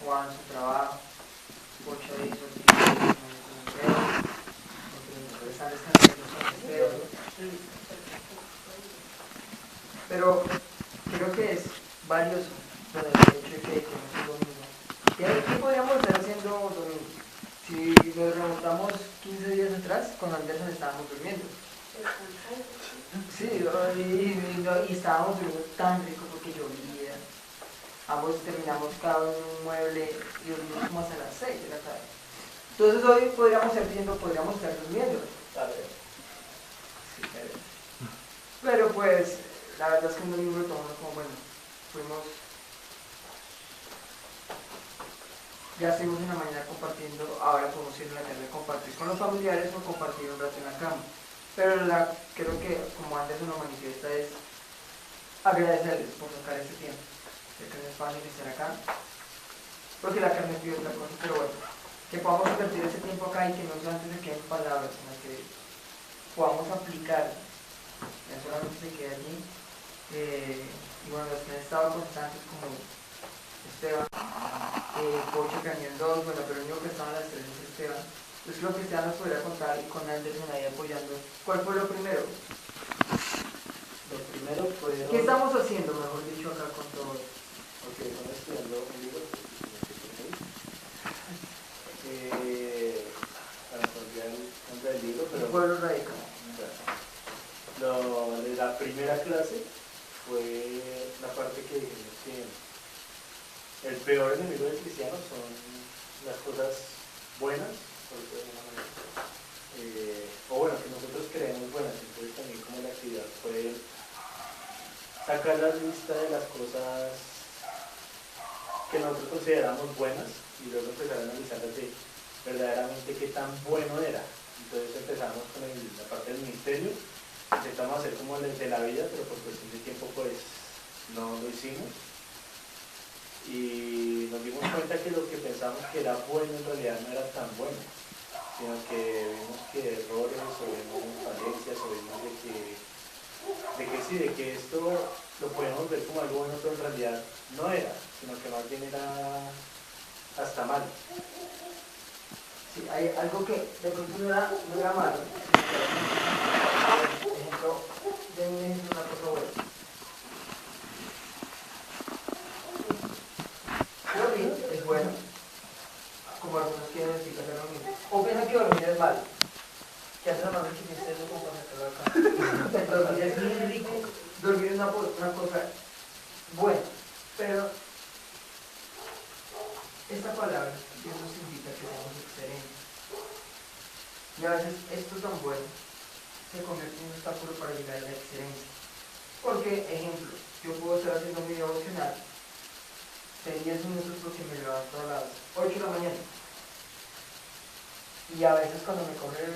Juan su trabajo, Pocho hizo el video, porque están descansando con el video. Pero creo que es valioso lo del hecho de que tenemos un domingo. ¿Qué podríamos estar haciendo domingo? Si nos remontamos 15 días atrás, con Anderson estábamos durmiendo. Sí, y estábamos durmiendo tan rico porque llovía. Ambos terminamos cada uno en un mueble y dormimos como hasta las 6 de la tarde. Entonces hoy podríamos estar diciendo, podríamos estar durmiendo. Sí, pero pues, la verdad es que un domingo lo tomamos como, bueno, fuimos, ya estuvimos en la mañana compartiendo, ahora podemos ir en la tarde a compartir con los familiares o compartir un rato en la cama. Pero creo que, como antes uno manifiesta, es agradecerles por sacar este tiempo. Sé que no es fácil estar acá, porque la carne pide otra cosa, pero bueno, que podamos invertir ese tiempo acá y que no solamente se queden palabras, sino que podamos aplicar, no solamente se quede allí. Y bueno, los que han estado constantes como Esteban, Pocho que añadió 2, bueno, pero el único que estaba en las 3 es Esteban. Entonces creo que Esteban nos podría contar y con Anderson ahí apoyando. ¿Cuál fue lo primero? Lo primero fue... ¿Qué estamos haciendo, mejor dicho, acá con todos? Ok, estamos estudiando un libro para encontrar el nombre del libro, pero... El pueblo radical. De la primera clase fue la parte que dijimos que el peor enemigo del cristiano son las cosas buenas, por decirlo de alguna manera, o bueno, que nosotros creemos buenas. Entonces también como la actividad fue sacar la lista de las cosas que nosotros consideramos buenas y luego empezar a analizarlas de verdaderamente qué tan bueno era. Entonces empezamos con la parte del ministerio, intentamos hacer como el de la vida, pero por cuestión de tiempo pues no lo hicimos. Y nos dimos cuenta que lo que pensamos que era bueno en realidad no era tan bueno, sino que vimos que errores, o vimos falencias, o vimos de que esto lo podíamos ver como algo bueno, pero en realidad no era, sino que más bien era hasta malo. Sí, hay algo que de pronto no era malo. Por ejemplo, de un ejemplo, una cosa buena. Creo que es bueno, como algunos quieren decir que hacer lo mismo. O piensan que dormir es malo. Que hace la mano que piensa eso como para meterlo acá. Dormir es muy rico. Dormir es una cosa buena. Pero esta palabra Dios nos invita a que seamos excelentes. Y a veces esto tan bueno se convierte en un obstáculo para llegar a la excelencia. Porque, ejemplo, yo puedo estar haciendo mi devocional de 10 minutos porque me levanto a las 8 de la mañana. Y a veces cuando me coge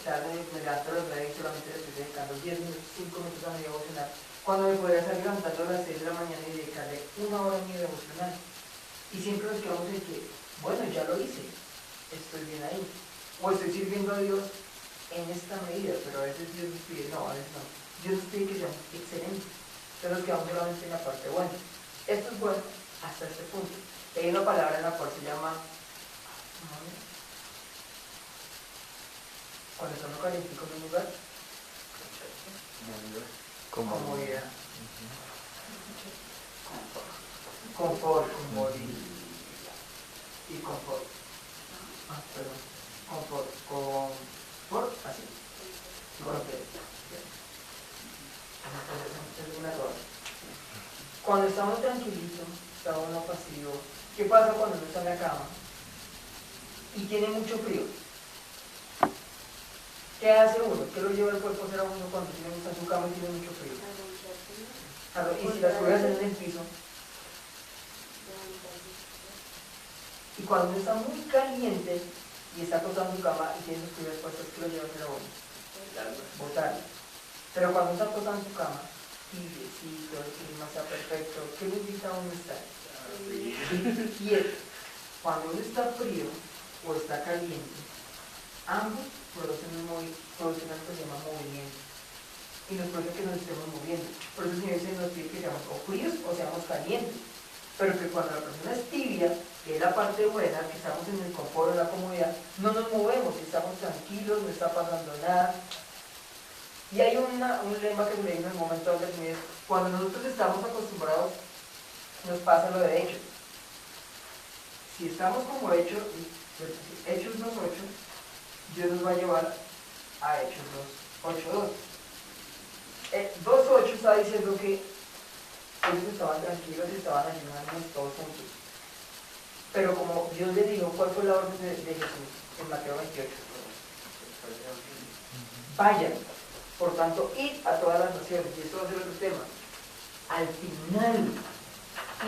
tarde, me levanto a las 9 y solamente le estoy dedicando 10 minutos, 5 minutos a mi devocional. Cuando me podría estar levantando a las 6 de la mañana y dedicarle 1 hora a mi devocional. Y siempre nos quedamos en que, bueno, ya lo hice, estoy bien ahí. O estoy sirviendo a Dios en esta medida, pero a veces Dios nos pide, no, a veces no. Dios nos pide que seamos excelentes. Entonces nos quedamos solamente en la parte buena. Esto es bueno hasta este punto. Hay una palabra en la cual se llama, cuando está uno calientico en un lugar, comodidad. Confort y confort. Perdón. Confort, así. Cuando estamos tranquilitos, estamos no pasivos. ¿Qué pasa cuando uno está en la cama y tiene mucho frío? ¿Qué hace uno? ¿Qué lo lleva el cuerpo a hacer a uno cuando está en su cama y tiene mucho frío? Y si las cosas en el piso. Y cuando uno está muy caliente y está acostado en su cama y tiene sus cubiertas puestas, ¿qué lo lleva a hacer a uno? Botarlo. Pero cuando uno está acostado en su cama, tibiecito, el clima está perfecto, ¿qué le invita a uno a estar? Quieto. Cuando uno está frío o está caliente, ambos producen algo que se llama movimiento. Y nos produce que nos estemos moviendo. Por eso el Señor dice, nos pide que seamos o fríos o seamos calientes. pero que cuando la persona es tibia, que es la parte buena, que estamos en el confort, en la comodidad, no nos movemos, estamos tranquilos, no está pasando nada. Y hay un lema que se me dijo en el momento de que es, cuando nosotros estamos acostumbrados, nos pasa lo de hechos. Si estamos como hechos 2.8, Dios nos va a llevar a Hechos 8.2. 2.8 está diciendo que ellos estaban tranquilos y estaban ayunando todos juntos. Pero como Dios le dijo, ¿cuál fue la orden de Jesús en Mateo 28? Vayan, por tanto, id a todas las naciones. Y esto va a ser otro tema. Al final,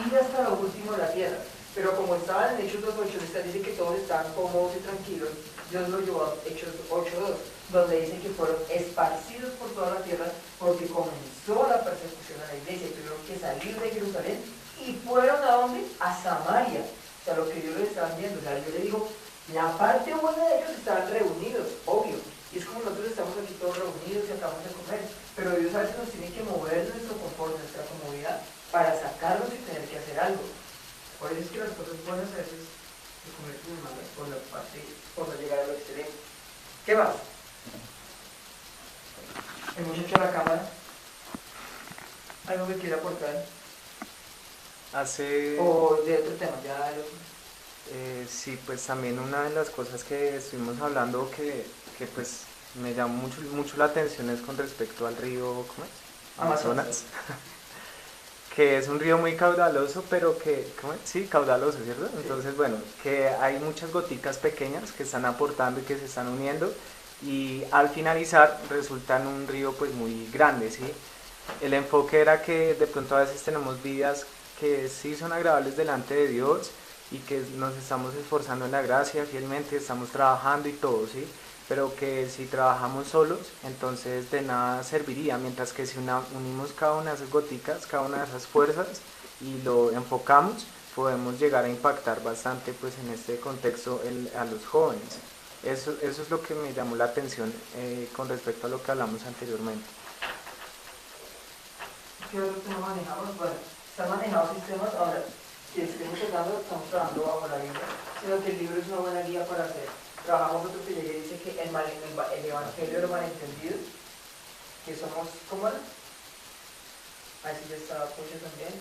ir hasta lo último de la tierra. Pero como estaban en Hechos 2.8, dice que todos estaban cómodos y tranquilos. Dios lo llevó a Hechos 8.2, donde dice que fueron esparcidos por toda la tierra porque comenzó la persecución a la iglesia y tuvieron que salir de Jerusalén y fueron ¿a dónde? A Samaria. O sea, lo que Dios les estaba viendo. O sea, yo le digo, la parte buena de ellos estaban reunidos, obvio. Y es como nosotros estamos aquí todos reunidos y acabamos de comer. Pero Dios a veces nos tiene que mover de nuestro confort, de nuestra comodidad, para sacarnos y tener que hacer algo. Por eso es que las cosas buenas a veces se convierten en malas por la parte, por no llegar a lo extremo. ¿Qué más? El muchacho de la cámara. ¿Algo que quiera aportar? O de otro tema, ya sí, pues también una de las cosas que estuvimos hablando que pues me llamó mucho la atención es con respecto al río, ¿cómo es? Amazonas. Que es un río muy caudaloso, pero que, ¿cómo es? Sí, caudaloso, ¿cierto? Sí. Entonces, bueno, que hay muchas goticas pequeñas que están aportando y que se están uniendo y al finalizar resultan un río pues muy grande, ¿sí? El enfoque era que de pronto a veces tenemos vidas que sí son agradables delante de Dios y que nos estamos esforzando en la gracia fielmente, estamos trabajando y todo, ¿sí? Pero que si trabajamos solos, entonces de nada serviría, mientras que si unimos cada una de esas goticas, cada una de esas fuerzas y lo enfocamos, podemos llegar a impactar bastante pues en este contexto a los jóvenes. Eso es lo que me llamó la atención con respecto a lo que hablamos anteriormente. ¿Qué otro tema manejamos? Bueno, están manejados sistemas, ahora, si estamos trabajando bajo la Biblia, sino que el libro es una buena guía para hacer. Trabajamos otro que llegué y dice que el evangelio de los malentendidos, que somos, ¿cómo era? Así ya está Pocho también.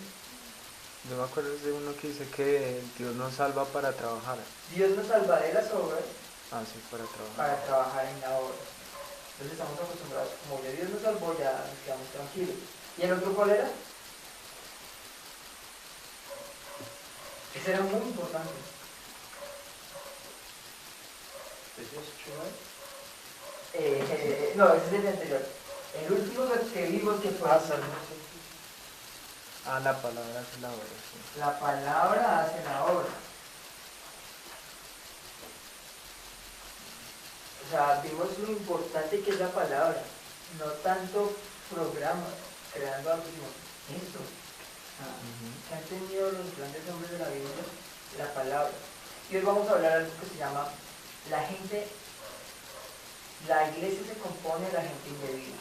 Yo me acuerdo de uno que dice que Dios nos salva para trabajar. Dios nos salva de las obras. Ah, sí, para trabajar. Para trabajar en la obra. Entonces estamos acostumbrados, como ya Dios nos salvó, ya nos quedamos tranquilos. ¿Y el otro cuál era? Ese era muy importante. No, ese es el anterior. El último que vimos que fue la palabra hace la obra, sí. La palabra hace la obra. O sea, vimos lo importante que es la palabra, no tanto programas, creando algo, sino esto. Que han tenido los grandes hombres de la Biblia, la palabra. Y hoy vamos a hablar de algo que se llama la iglesia se compone de la gente indebida.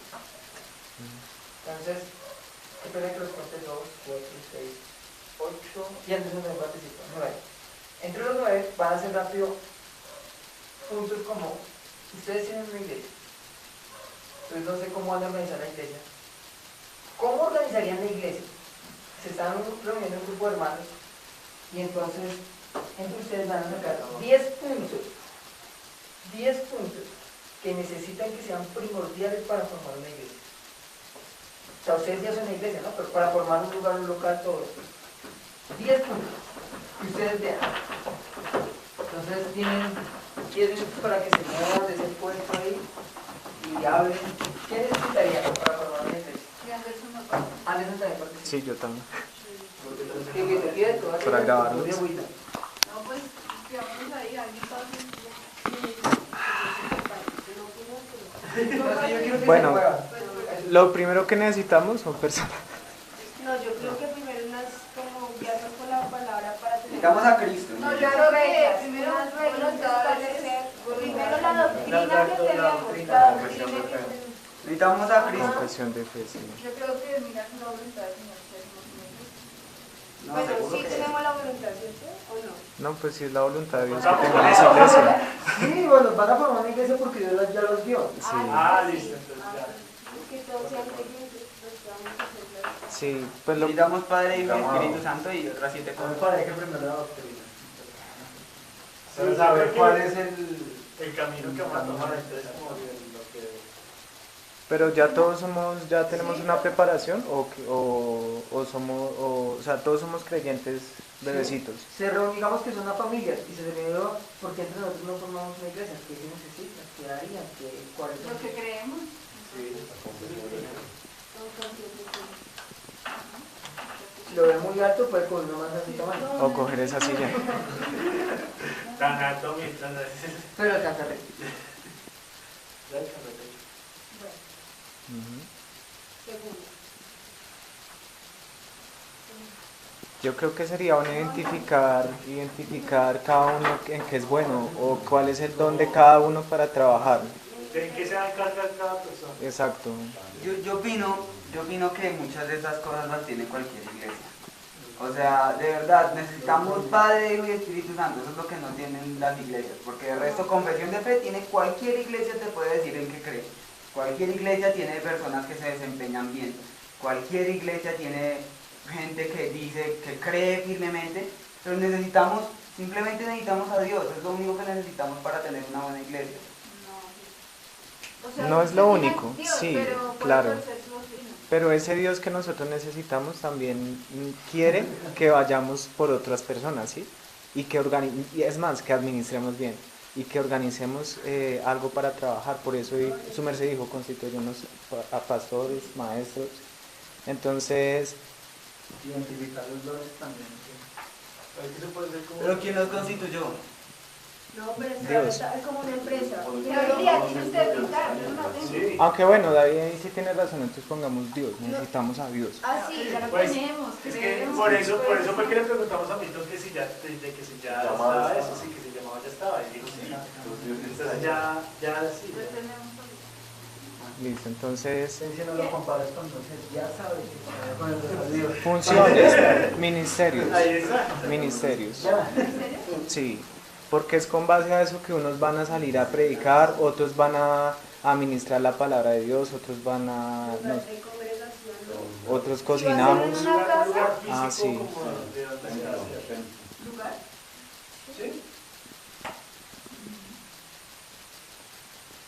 Entonces, espera que los cuente 2, 4, 6, 8, y antes no me participo, 9. Entre los 9 van a ser rápido puntos como, ustedes tienen una iglesia, entonces no sé cómo van a organizar la iglesia. ¿Cómo organizarían la iglesia? Se están reuniendo un grupo de hermanos y entonces entre ustedes van a sacar 10 puntos que necesitan que sean primordiales para formar una iglesia. O sea, ustedes ya son una iglesia, ¿no? Pero para formar un lugar, un local, todo esto. 10 puntos. Y ustedes vean. Entonces tienen 10 minutos para que se muevan de ese puesto ahí y hablen. ¿Qué necesitaría para formar una iglesia? Anderson también participa. Sí, yo también. ¿Qué te pide? Para grabarlo. No, pues, quedamos ahí, alguien Bueno, lo primero que necesitamos son personas. No, yo creo que primero como guiarnos con la palabra para tener... Necesitamos a Cristo. No, yo creo que primero establecer primero la doctrina que tenemos, la doctrina que tenemos. Necesitamos a Cristo. Confesión de fe, sí. Yo creo que mirar la voluntad del Señor. No, Bueno, seguro sí que tenemos la voluntad, ¿cierto? ¿O no? No, pues si es la voluntad de Dios que Vamos, tengamos eso. iglesia. Sí, bueno, van a formar una iglesia porque Dios ya los dio. Sí, Listo, entonces ya. Es que todos sean creyentes, pues vamos a hacer sí, pues lo, necesitamos Padre, Hijo y Llamado. Espíritu Santo y otras 7 Me cosas. parece que primero la doctrina. Pero Sí, saber yo creo cuál que es el... el camino que vamos a tomar, entonces como lo que... pero ya todos somos, ya tenemos una preparación o somos, o sea, todos somos creyentes bebecitos. Se reúne, digamos que es una familia y se reunió porque entre nosotros no formamos una iglesia. ¿Qué se necesita? ¿Qué harían? ¿Cuáles son? lo que creemos. Si lo ve muy alto, puede coger una más así tamaño. O coger esa silla. Tan alto mientras... Pero alcanzaré. Ujú. Segundo. Yo creo que sería bueno identificar cada uno en qué es bueno o cuál es el don de cada uno para trabajar. ¿De qué se va a encargar cada persona? Exacto. Yo opino que muchas de estas cosas las tiene cualquier iglesia. O sea, de verdad, necesitamos Padre, Hijo y Espíritu Santo. Eso es lo que no tienen las iglesias. Porque el resto, confesión de fe, tiene cualquier iglesia, te puede decir en qué cree. Cualquier iglesia tiene personas que se desempeñan bien. Cualquier iglesia tiene gente que dice, que cree firmemente. Pero simplemente necesitamos a Dios. Es lo único que necesitamos para tener una buena iglesia. O sea, No es lo tiene único, Dios, sí, pero puede claro. ser su doctrina. Pero ese Dios que nosotros necesitamos también quiere que vayamos por otras personas, ¿sí? Y y es más, que administremos bien y que organicemos algo para trabajar. Por eso su merced dijo, constituyamos a pastores, maestros. Entonces, Identificar los dones también. Aquí se puede hacer como... Pero ¿quién los constituyó? No, pero Dios. es como una empresa. Debería, tiene usted que explicar, yo no la tengo. Sí. aunque bueno, David ahí sí tiene razón, entonces pongamos Dios, necesitamos a Dios. Ah, sí, ya lo Pues, tenemos. Es que creemos, por eso pues, fue que le preguntamos a Milton que si ya, de que si ya Llamado estaba estaba. eso, sí, que se llamaba ya estaba. Y dijo sí. Entonces ya sí. lo tenemos. Listo, entonces, Si no lo comparas con entonces ya sabes que con el resto de Dios. funciones, ministerios. Ahí está. Ministerios. Ya. Sí, porque es con base a eso que unos van a salir a predicar, otros van a administrar la palabra de Dios, otros van a... Lugar no, de congregación. otros Si cocinamos. va a ser en una Lugar casa, físico Ah, sí. como de donde se hace. lugar. Sí.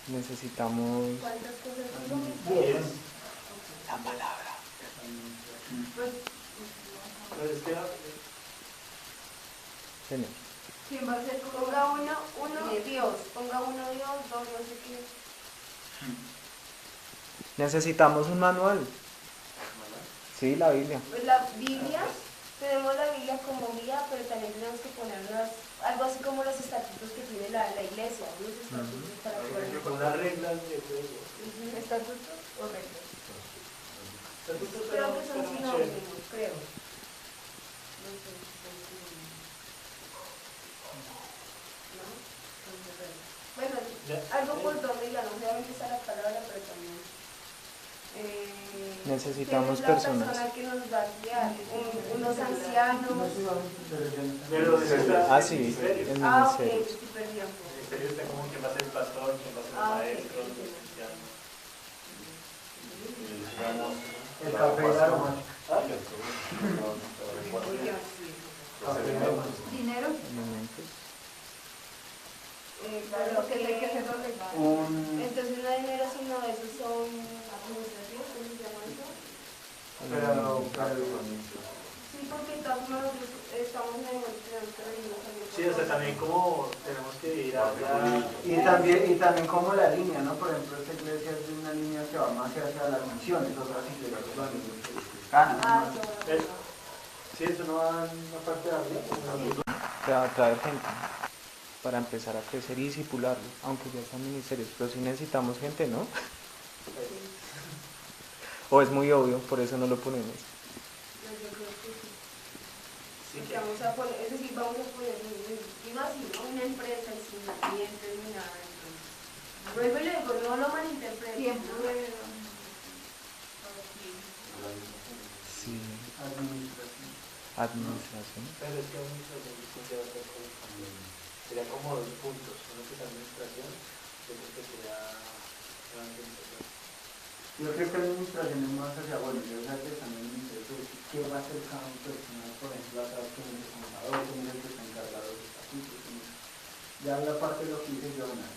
Necesitamos... ¿Cuántas cosas digo? 10. La palabra. Pues, Pero es que Señor. ¿quién va a ser? Ponga uno Dios. Ponga uno Dios, dos no sé qué. Necesitamos un manual. Sí, la Biblia. Pues la Biblia, tenemos la Biblia como guía, pero también tenemos que poner algo así como los estatutos que tiene la iglesia, unos estatutos para poder... con las reglas de juego. ¿Estatutos o reglas? Estatutos Creo que suena son chévere. sinónimos, creo. No sé si son sinónimos. ¿No? Entonces, bueno, Ya. algo por donde ya no obviamente está la palabra, pero también... Necesitamos ¿quién es la personas. persona que nos va a guiar? Unos ancianos. Pero eso está Ah, en sí, ministerio. en Ah, ok, ministerios. estoy perdiendo. El ministerio está como quién va a ser el pastor, quién va a ser el Ah, ok, maestro, ok. los cristianos. El café y la aroma. Dinero. Momentos. Claro, que hay que hacerlo legal. Entonces no hay dinero, sino esos son administrativos, ¿cómo se llama eso? Sí, porque de todas formas nosotros estamos en el tenemos que reunirnos también. Sí, o sea, también como tenemos que ir a la... Y también como la línea, ¿no? Por ejemplo, esta iglesia es una línea que va más hacia las misiones, otras iglesias van Ah, ¿Ves? Sí, eso no va en una parte de arriba. Traer gente para empezar a crecer y disipularlo, aunque ya sean ministerios, pero si necesitamos gente, ¿no? O es muy obvio, por eso no lo ponemos. No, yo creo que sí. Sí, Porque vamos a poner, es decir, vamos a poner, digo así, ¿no? Una empresa y sin clientes ni nada, entonces. Vuelvo y le digo, no lo malinterpreten. Tiempo, Sí. Administración. Pero es que administración distinta a otra cosa. Sería como dos puntos. Uno que es administración y otro que sería la administración. Yo creo que la administración es más hacia, bueno, yo sé que también me interesa decir qué va a hacer cada persona, por ejemplo, acá quién es el contador, quién es el que está encargado de los estatutos, quién es. Ya la parte de lo que dice Jonah,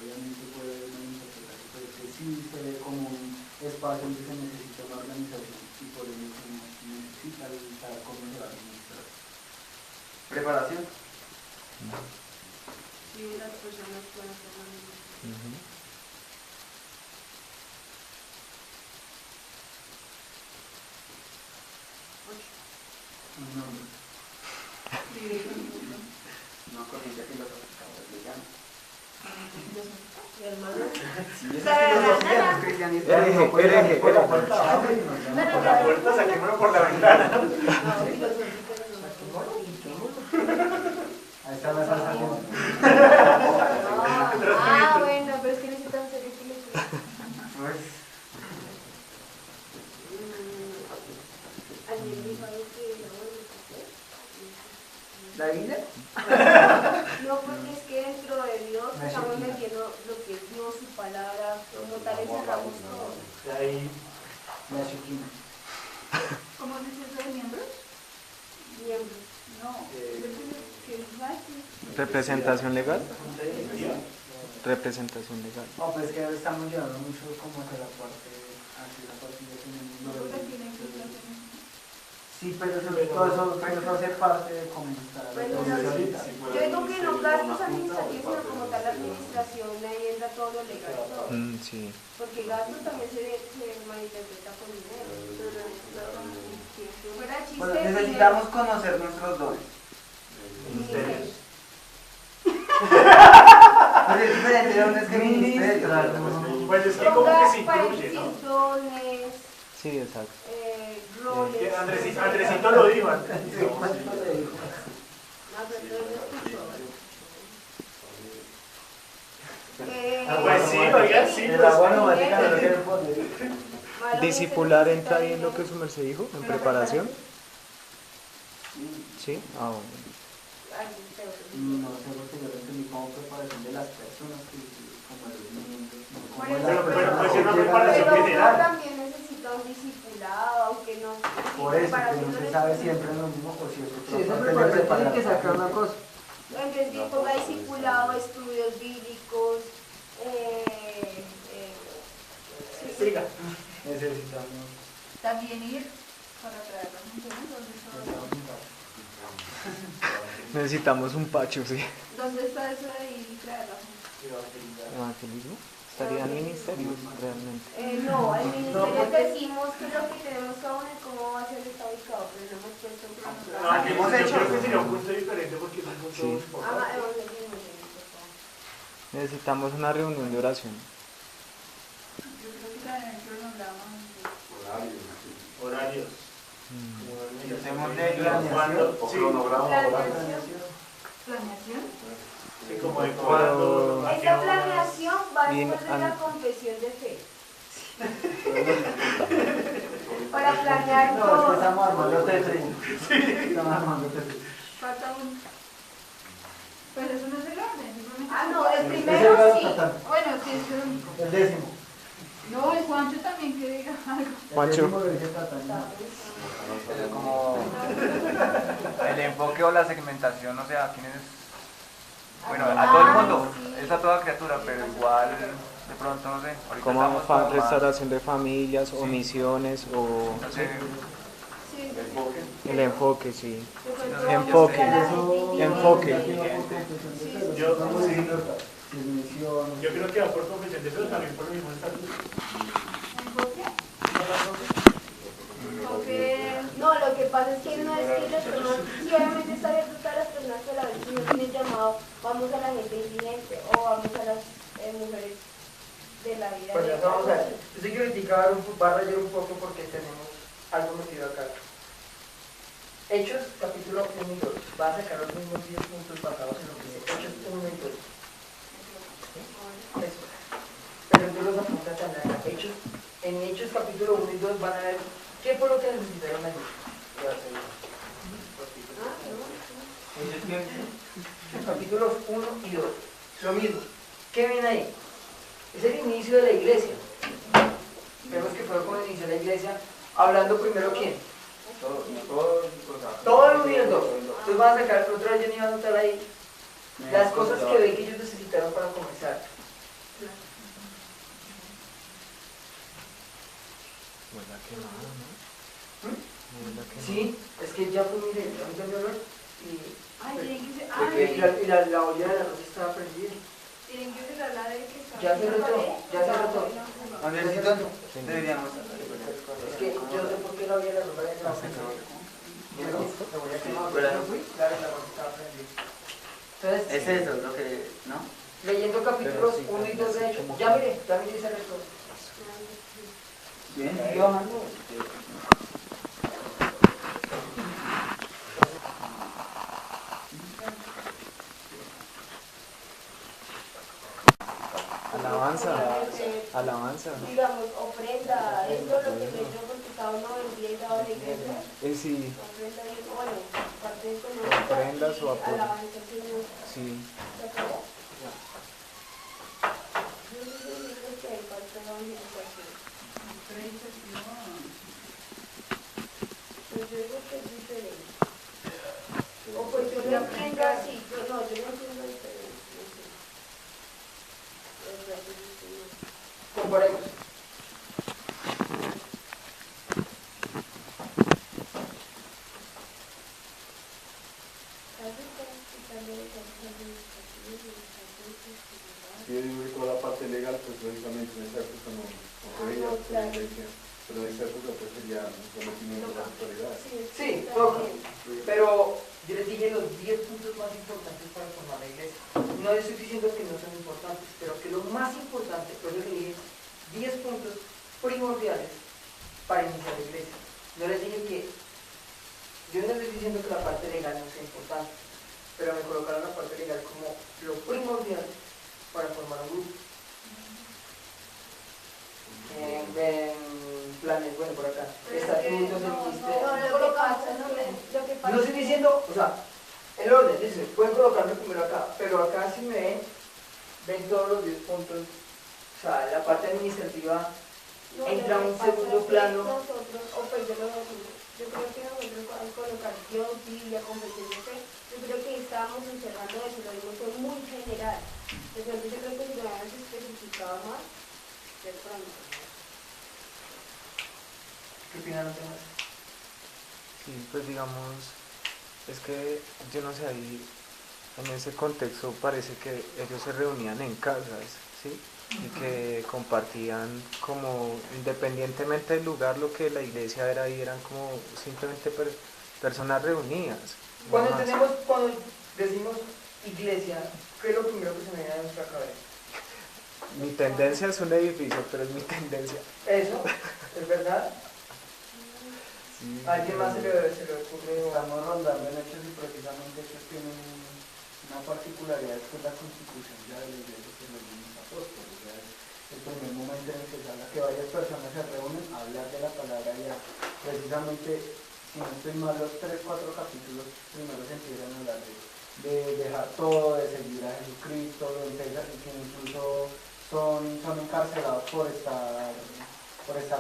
obviamente puede haber una interpretación, pero que sí se ve como un espacio donde se necesita una organización y por ello se necesita saber cómo se va a administrar. Preparación. Sí, las personas pueden hacer lo mismo. Ujú. Un nombre. No corriente filosófica, cristiana. Mi hermano. Sí, esa es filosofía, no es cristianismo. Hereje. Por la puerta, saquémoslo por la ventana. No, filosófica no. Ahí está la salsa. Ah, bueno, pero es que necesitan ser filosóficos. Pues, Alguien dijo algo que no, ¿La Biblia? no, porque es que dentro de Dios estamos metiendo lo que es Dios, su palabra, como tal encerramos todo. De ahí, La Shekina. ¿Cómo dice eso de miembros? Miembros. No, que es Representación legal. Representación legal. No, pues es que estamos llevando mucho como hacia la parte ya tenemos lo de- Sí, pero todo eso hace parte de cómo está la Bueno, ahorita. yo digo que no gastos administrativos, sino como tal la administración, ahí entra todo lo legal, todo. Sí. Porque gastos también se malinterpreta con dinero. Fuera de chiste, bueno, necesitamos conocer nuestros dones. dinero. Pero es diferente dones que ministerios. pues es que como que se Ponga incluye, ¿no? paréntesis, dones, Sí, exacto. roles. Andresito lo dijo antes. No, pero no lo escucho. Pues sí, oiga, sí. El agua no va a llegar a lo que le pone. ¿Discipular entra ahí en lo que su merced dijo? ¿En preparación? Sí. Ah, bueno. No sé porque yo lo entendí como preparación de las personas, como los miembros. Por como eso, las pero personas pues que una llegan a preparación la- Pero uno general. también necesita un discipulado, aunque no. Por eso, que no se sabe siempre lo mismo, o si es Sí, otra esa parte de preparación tiene que sacar preparación. una cosa. Entonces, ponga discipulado, estudios bíblicos, Siga. Necesitamos. también ir para traer las mujeres donde está. Necesitamos un pacho, sí. ¿Dónde está eso de ir y traer las mujeres? Evangelismo. Estaría en ministerios realmente. no, al ministerio decimos que lo que tenemos cada uno y cómo va a ser está ubicado, pero no hemos puesto en práctica. No, aquí hemos hecho. Yo creo que sería un punto diferente porque es un punto Sí. importante. Evangelismo, por favor. Necesitamos una reunión de oración. Yo creo que también el cronograma. Horarios. Hacemos de ¿Cuándo? Sí, ¿Planeación? sí, como de cuándo. a qué Esta hora. planeación va Y después de la an- confesión de fe. Para planear No, es que todo. estamos armando tetris. Estamos armando tetris. Falta uno. Pues eso no es el orden. simplemente- Ah, no, el Ese primero era el sí. total. Bueno, sí, es el único. El décimo. No, el Juancho también que diga algo. Juancho. El décimo lo dice Tataña. Pero como el enfoque o la segmentación, o sea, quién es. Bueno, a todo el mundo, sí. es a toda criatura, pero igual de pronto, no sé. Ahorita Como estamos como más- restauración de familias o misiones o no sé, Sí. el enfoque, sí. De pronto Enfoque. buscar a la gente indígena. Enfoque. Yo- Yo Yo creo que va por confesión de fe, pero también por el mismo estatuto. ¿Enfoque? Porque, no, lo que pasa es que no es que las personas, sí, obviamente está abierto a todas las personas, pero a veces no tienen llamado, vamos a la gente indigente o vamos a las mujeres de la vida. Pues ya de- vamos a ver. Yo sé que ahorita va a rayar un poco porque tenemos algo metido acá. Hechos, capítulo 1 y 2. Va a sacar los mismos 10 puntos basados en lo que dice Hechos 1 y 2. ¿Sí? Eso. Pero tú los apuntas a la Hechos. En Hechos capítulo 1 y 2 van a ver qué fue lo que necesitaron allí. Capítulos 1 y 2. Lo mismo. ¿Qué ven ahí? Es el inicio de la iglesia. Vemos que fue como el inicio de la iglesia. Hablando primero quién. Todo el 1 y el 2. Entonces van a sacar, otra vez yo iba a anotar ahí las cosas que ve que ellos necesitaron para comenzar. Huele a quemado, ¿no? Huele a quemado. Sí, es que ya fue, mire, a mí también olor y... Ay, tienen que ser. Y la olla de arroz estaba prendida. Tienen que ser la de que está. Ya se rotó, ya se rotó. Andresito, deberíamos. Es que yo no sé por qué la olla de arroz había quedado prendida. Me voy a quemar, pero no fui, claro, el arroz estaba prendido. Entonces, Es eso, lo que, ¿no? leyendo capítulos 1 y 2 de hecho, ya mire ese resto. Bien, sigue bajando. Alabanza. Digamos, ofrenda, esto es lo que yo porque cada uno vendía y daba a la iglesia. Sí, Ofrenda, bueno, parte económica. ofrendas o apoyo. Alabanza al Señor. Sí. ¿Se acabó? Yo no sé si es que hay parte de evangelización. Pues yo digo que es diferente. O pues yo no entiendo así, yo no entiendo diferente. No sé. Es verdad, yo no sé. Comparemos. Sí, yo digo que toda la parte legal, pues lógicamente en esa época no veía, pues, la iglesia, pero en esa época pues sería un sometimiento a las autoridades. Sí, poco. Pero yo les dije los 10 puntos más importantes para formar la iglesia. No estoy diciendo que no son importantes, pero que lo más importante, por eso les dije 10 puntos primordiales para iniciar la iglesia. No les dije que, yo no estoy diciendo que la parte legal no sea importante, pero me colocaron la parte legal como lo primordial para formar un grupo. Planes, bueno, por acá. Estatutos, no estoy diciendo, o sea, el orden, dice, pueden colocarlo primero acá, pero acá si me ven todos los 10 puntos, o sea, la parte administrativa entra a un segundo plano. Nosotros, o pues yo creo que nosotros al colocar Dios, Biblia, confesión de fe, yo creo que estábamos encerrando eso, lo digo, fue muy general. De pronto yo creo que si lo habíamos especificado más, de pronto. ¿Qué opinan los demás? Sí, pues digamos, es que yo no sé, ahí en ese contexto parece que ellos se reunían en casas, ¿sí? Y que compartían como, independientemente del lugar, lo que la iglesia era ahí, eran como simplemente personas reunidas. Cuando no más. cuando decimos iglesia, ¿qué es lo primero que se me viene a nuestra cabeza? Mi tendencia es un edificio, pero es mi tendencia. Eso, ¿es verdad? Sí, ¿A alguien más se le ocurre? Estamos rondando en hechos y precisamente ellos tienen una particularidad, que es la constitución ya de la iglesia que los mismos apóstoles. Ya es el primer momento en el que se habla que varias personas se reúnen a hablar de la palabra y precisamente, si no estoy mal, los 3-4 capítulos primero se empiezan a hablar de dejar todo, de seguir a Jesucristo, de empezar, que incluso son encarcelados por estar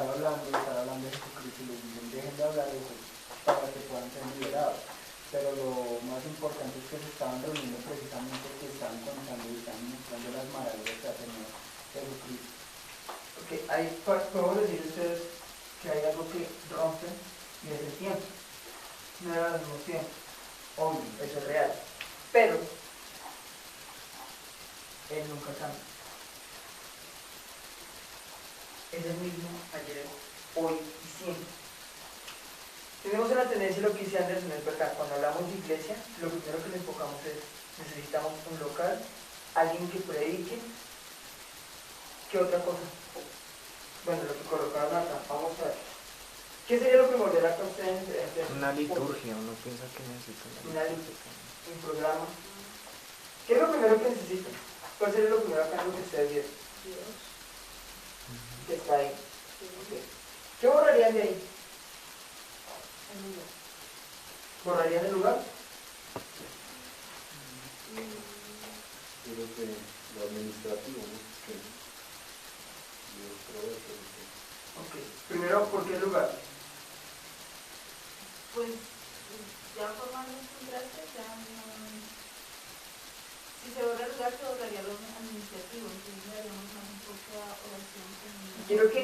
hablando de Jesucristo y les dicen dejen de hablar de eso para que puedan ser liberados. Pero lo más importante es que se estaban reuniendo precisamente que estaban contando y estaban mostrando las maravillas que ha tenido Jesucristo. Porque podemos decir ustedes que hay algo que rompe y es el tiempo. No era al mismo tiempo. Obvio, eso es real. Pero él nunca cambia. Es el mismo ayer, hoy y siempre. Tenemos una tendencia, lo que dice Anderson, es verdad, cuando hablamos de iglesia, lo primero que le enfocamos es, necesitamos un local, alguien que predique. ¿Qué otra cosa? Bueno, lo que colocaron acá, vamos a ver. ¿Qué sería lo primordial acá ustedes? Una liturgia, uno piensa que necesita Una liturgia, un programa. ¿Qué es lo primero que necesitan? ¿Cuál sería lo primero acá en lo que ustedes vieron? Dios. Que está ahí. Okay. ¿Qué borrarían de ahí? ¿Borrarían el lugar? era que oraría los administrativos, entonces le haríamos más un poco a oración femenina. Quiero que,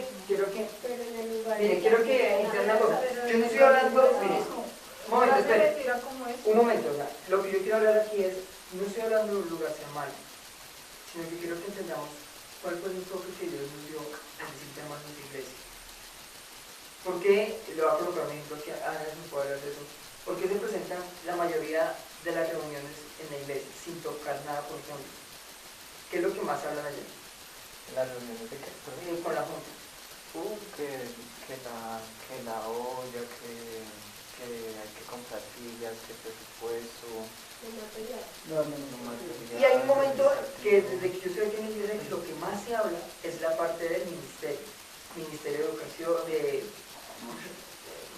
Pero en el lugar. mire, quiero que entiendan una cosa. Pero Yo no estoy hablando, mire, un momento, ahora se espere. retira como es. Un momento, o sea, lo que yo quiero hablar aquí es, no estoy hablando de un lugar sea malo, sino que quiero que entendamos cuál fue el enfoque que Dios nos dio al decir llamarnos iglesia. ¿Por qué? Le voy a colocar un ejemplo que Ana me puede hablar de eso. ¿Por qué se presentan la mayoría de las reuniones en la iglesia sin tocar nada por ejemplo? ¿Qué es lo que más hablan allá? Las reuniones de qué? Con la junta. Que la olla, que hay que comprar sillas, que presupuesto, Y hay un momento que desde que yo estoy aquí en la iglesia lo que más se habla es la parte del ministerio. Ministerio de Educación,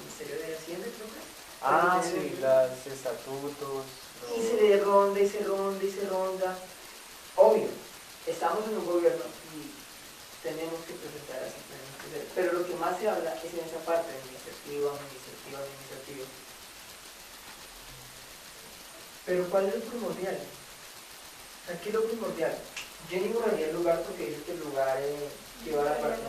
Ministerio de Hacienda, creo que. sí, los estatutos. Y se le ronda y se ronda y se ronda. Obvio, estamos en un gobierno y tenemos que presentar así, tenemos que hacer. Pero lo que más se habla es en esa parte administrativa. Pero ¿cuál es lo primordial? Aquí lo primordial. Yo ni borraría el lugar porque dice que el lugar lleva la parte.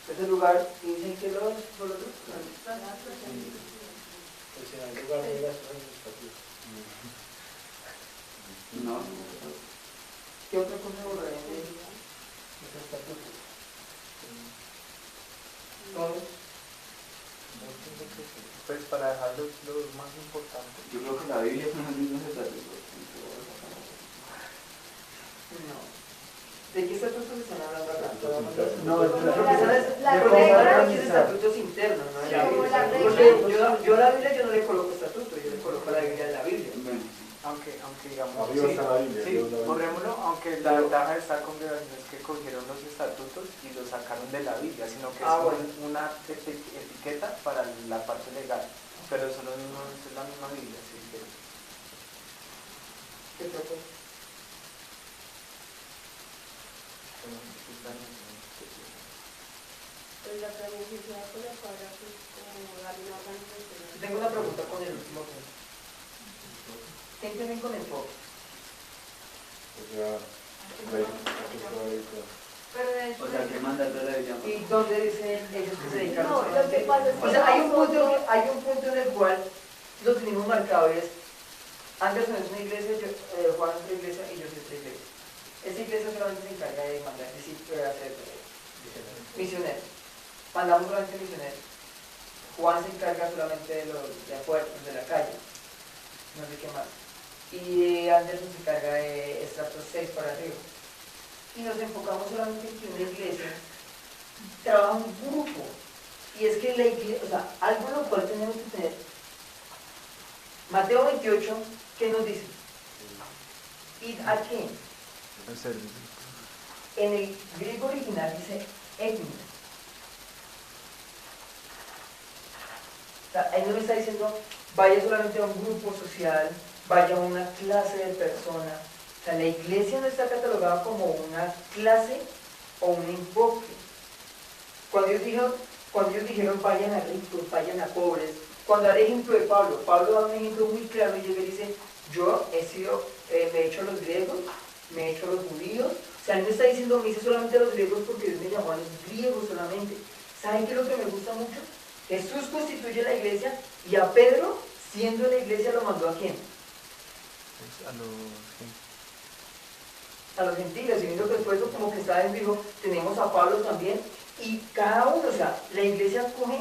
Ese lugar, y dicen que los otros. Pues en el lugar de las administrativas. No. ¿Qué otra cosa borrarían de los estatutos? Todos. Pues para dejar los más importantes. Yo creo que la Biblia son los mismos estatutos. No. ¿De qué estatutos están hablando acá? No, Porque están aquí estatutos internos, ¿no? En la Sí, como Biblia. la Porque regla. yo a la Biblia yo no le coloco estatuto, yo le coloco la Biblia en la Biblia. Bueno, Aunque digamos, Arriba está la Biblia, sí, arriba está la Biblia. borrémoslo, aunque la ventaja de esta congregación es que cogieron los estatutos y los sacaron de la Biblia, sino que Ah, es bueno. una etiqueta para la parte legal, pero son los mismos, es la misma Biblia, sí, pero ¿Qué propone? Pues la planificación por la cual es como darle una organización. Tengo una pregunta con el último punto. ¿Qué entienden con enfoque? O sea, Pero de hecho, o sea, ¿qué manda toda la Biblia? ¿Y dónde dicen ellos que se dedican No, lo que pasa es que O sea, hay un nosotros- punto en el cual lo tenemos marcado, es Anderson es una iglesia, Juan es otra iglesia y yo soy otra iglesia. Esta iglesia solamente se encarga de mandar, es decir, hacer misioneros. Mandamos solamente misioneros. Juan se encarga solamente de los de afuera, de la calle, no sé qué más. Y Anderson se encarga de estratos 6 para arriba. Y nos enfocamos solamente en que una iglesia trabaja un grupo. Y es que la iglesia, o sea, algo en lo cual tenemos que tener. Mateo 28, ¿qué nos dice? ¿Id a quién? el servicio. En el griego original dice etnia. O sea, ahí no me está diciendo vaya solamente a un grupo social, vaya a una clase de personas. O sea, la iglesia no está catalogada como una clase o un enfoque. Cuando ellos dijeron vayan a ricos, vayan a pobres, cuando da el ejemplo de Pablo, Pablo da un ejemplo muy claro y llega y dice, yo me he hecho a los griegos, me he hecho a los judíos. O sea, él no está diciendo, me hice solamente a los griegos porque Dios me llamó a los griegos solamente. ¿Saben qué es lo que me gusta mucho? Jesús constituye la iglesia y a Pedro, siendo la iglesia, lo mandó a quién? A los gentiles, y viendo que después como que está dijo, tenemos a Pablo también, y cada uno, o sea, la iglesia coge,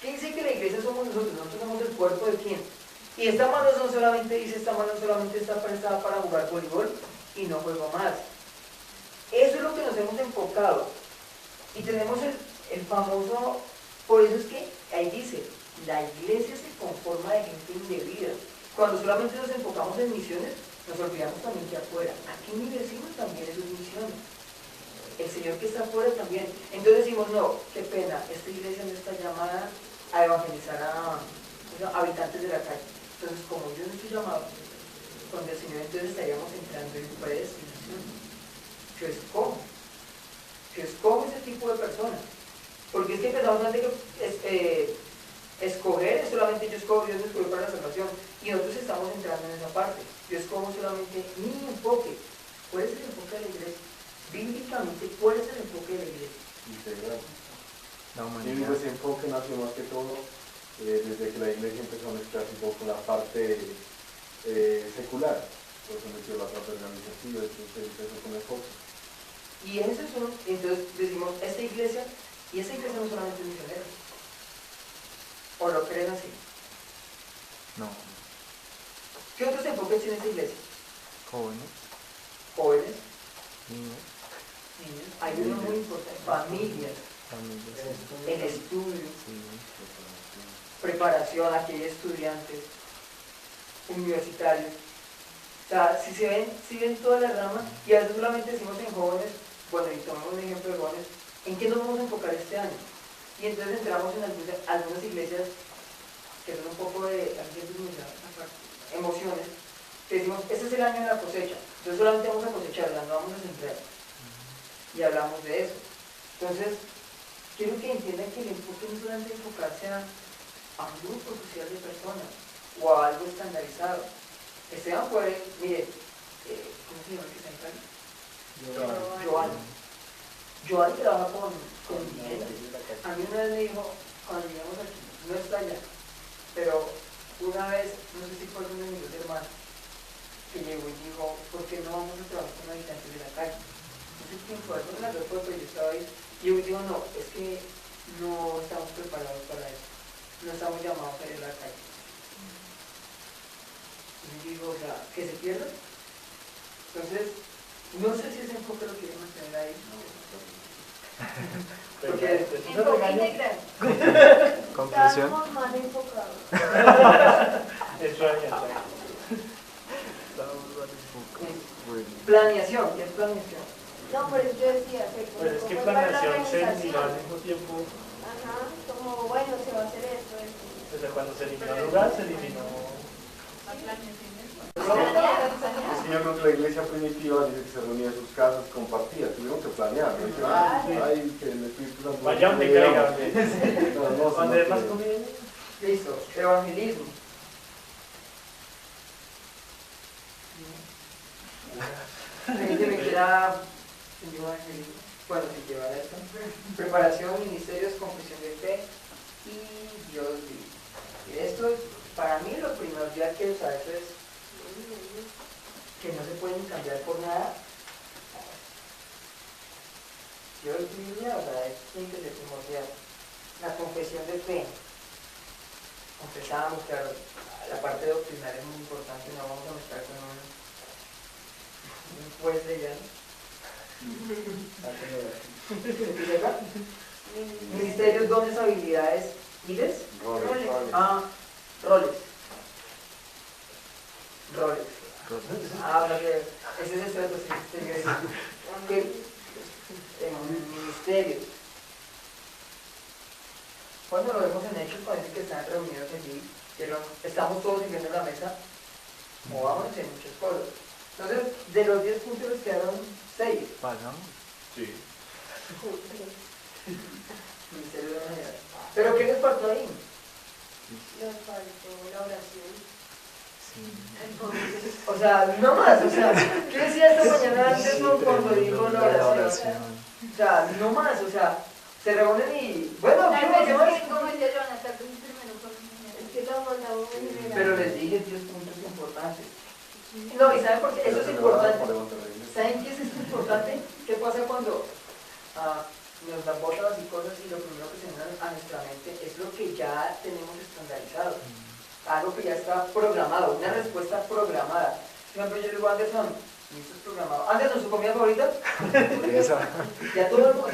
¿qué dice que la iglesia somos nosotros? Nosotros somos el cuerpo de quién. Y esta mano no solamente dice, esta mano solamente está prestada para jugar voleibol y no juego más. Eso es lo que nos hemos enfocado. Y tenemos el famoso, por eso es que ahí dice, la iglesia se conforma de gente indebida. Cuando solamente nos enfocamos en misiones, nos olvidamos también que afuera. Aquí mi vecino también es una misión. El Señor que está afuera también. Entonces decimos, no, qué pena, esta iglesia no está llamada a evangelizar a habitantes de la calle. Entonces, como yo no estoy llamado, con el Señor entonces estaríamos entrando en predestinación. Yo escojo ese tipo de personas. Porque es que pensamos antes que Escoger es solamente yo escojo, Dios me escogió para la salvación. Y nosotros estamos entrando en esa parte. Yo escojo solamente mi enfoque. ¿Cuál es el enfoque de la iglesia? Bíblicamente, ¿cuál es el enfoque de la iglesia? Integral. La Y humanidad. ese enfoque nació más que todo desde que la iglesia empezó a mezclarse un poco con la parte secular. Por eso metió la parte organizativa, entonces empezó con enfoque. Y ese es uno, entonces decimos, esta iglesia, y esta iglesia no solamente es misionera. ¿O lo creen así? No, ¿Qué otros enfoques tiene esta iglesia? jóvenes, Jóvenes, niños, niños, hay uno muy importante, familias, familias, el estudio, sí, preparación, aquí hay estudiantes, universitarios. O sea, si ven toda la rama, y a veces solamente decimos en jóvenes, bueno, y tomamos un ejemplo de jóvenes, ¿en qué nos vamos a enfocar este año? Y entonces entramos en algunas iglesias que son un poco de emociones, que decimos, este es el año de la cosecha, entonces solamente vamos a cosecharla, no vamos a sembrar. Y hablamos de eso. Entonces, quiero que entiendan que el enfoque no es solamente enfocarse a un grupo social de personas o a algo estandarizado. Esteban puede, mire, ¿cómo se llama el que está en Cali? Joan trabaja con viviendas. A mí una vez me dijo, cuando llegamos aquí, no está allá, pero una vez, no sé si fue uno de mis dos hermanos, que llegó y dijo, ¿por qué no vamos a trabajar con habitantes de la calle? No sé quién fue, alguna de las dos fue, pero yo estaba ahí. Y yo digo, no, es que no estamos preparados para eso, no estamos llamados a ir a la calle. Y yo digo, o sea, que se pierda. Entonces, no sé si ese enfoque lo quieren mantener ahí. Porque Enfoque integral. conclusión. Estamos más enfocados. Eso ahí, Bueno. planeación, ¿qué es planeación? No, por eso yo decía que Pues es que como para la planeación se eliminó al organización. mismo tiempo, Ajá, como bueno, se va a hacer esto. desde cuando se eliminó el lugar, se eliminó. La planeación es Es que yo creo que la iglesia primitiva dice que se reunía en sus casas, compartía, tuvieron que planear, ¿no? Dijeron, ay, que el Espíritu Santo... Vaya donde caiga, No, donde sino más que- conviene. Listo, evangelismo. Alguien que me quiera evangelismo. Bueno, si llevar esto. Preparación, ministerios, confesión de fe y Dios vive. Y esto es, para mí lo primordial que usar eso es que no se pueden cambiar por nada. Dios vive, o sea, es tiene que ser primordial. La confesión de fe. Confesamos, claro, la parte doctrinal es muy importante, no vamos a mezclar con un juez de llano. ¿Dice acá? Ministerios, dones, habilidades, ¿ides? Roles. Roles. Habla que ese es el ministerios. Cuando lo vemos en Hechos, parece que están reunidos allí, pero estamos todos sirviendo en la mesa, movámonos en muchas cosas. Entonces, de los 10 puntos les quedaron 6. Pasamos. Sí. Ministerio de manera. ¿Pero qué les faltó ahí? Nos faltó la oración. Sí. O sea, no más, o sea, ¿qué decía esta mañana antes cuando dijo la oración? O sea, no más, o sea, se reúnen y, bueno, ¿qué más? ¿Qué más? como decía Jonathan, primero con Es que lo mandamos en general. Pero les dije 10 puntos importantes. No, ¿y saben por qué? Eso es importante. ¿Saben qué es esto importante? ¿Qué pasa cuando nos dan botas y cosas y lo primero que se viene a nuestra mente es lo que ya tenemos estandarizado? Algo que ya está programado, una respuesta programada. Por ejemplo, yo le digo a Anderson, ¿y esto es programado? Anderson, ¿su comida favorita? Hamburguesa. Ya todo el mundo,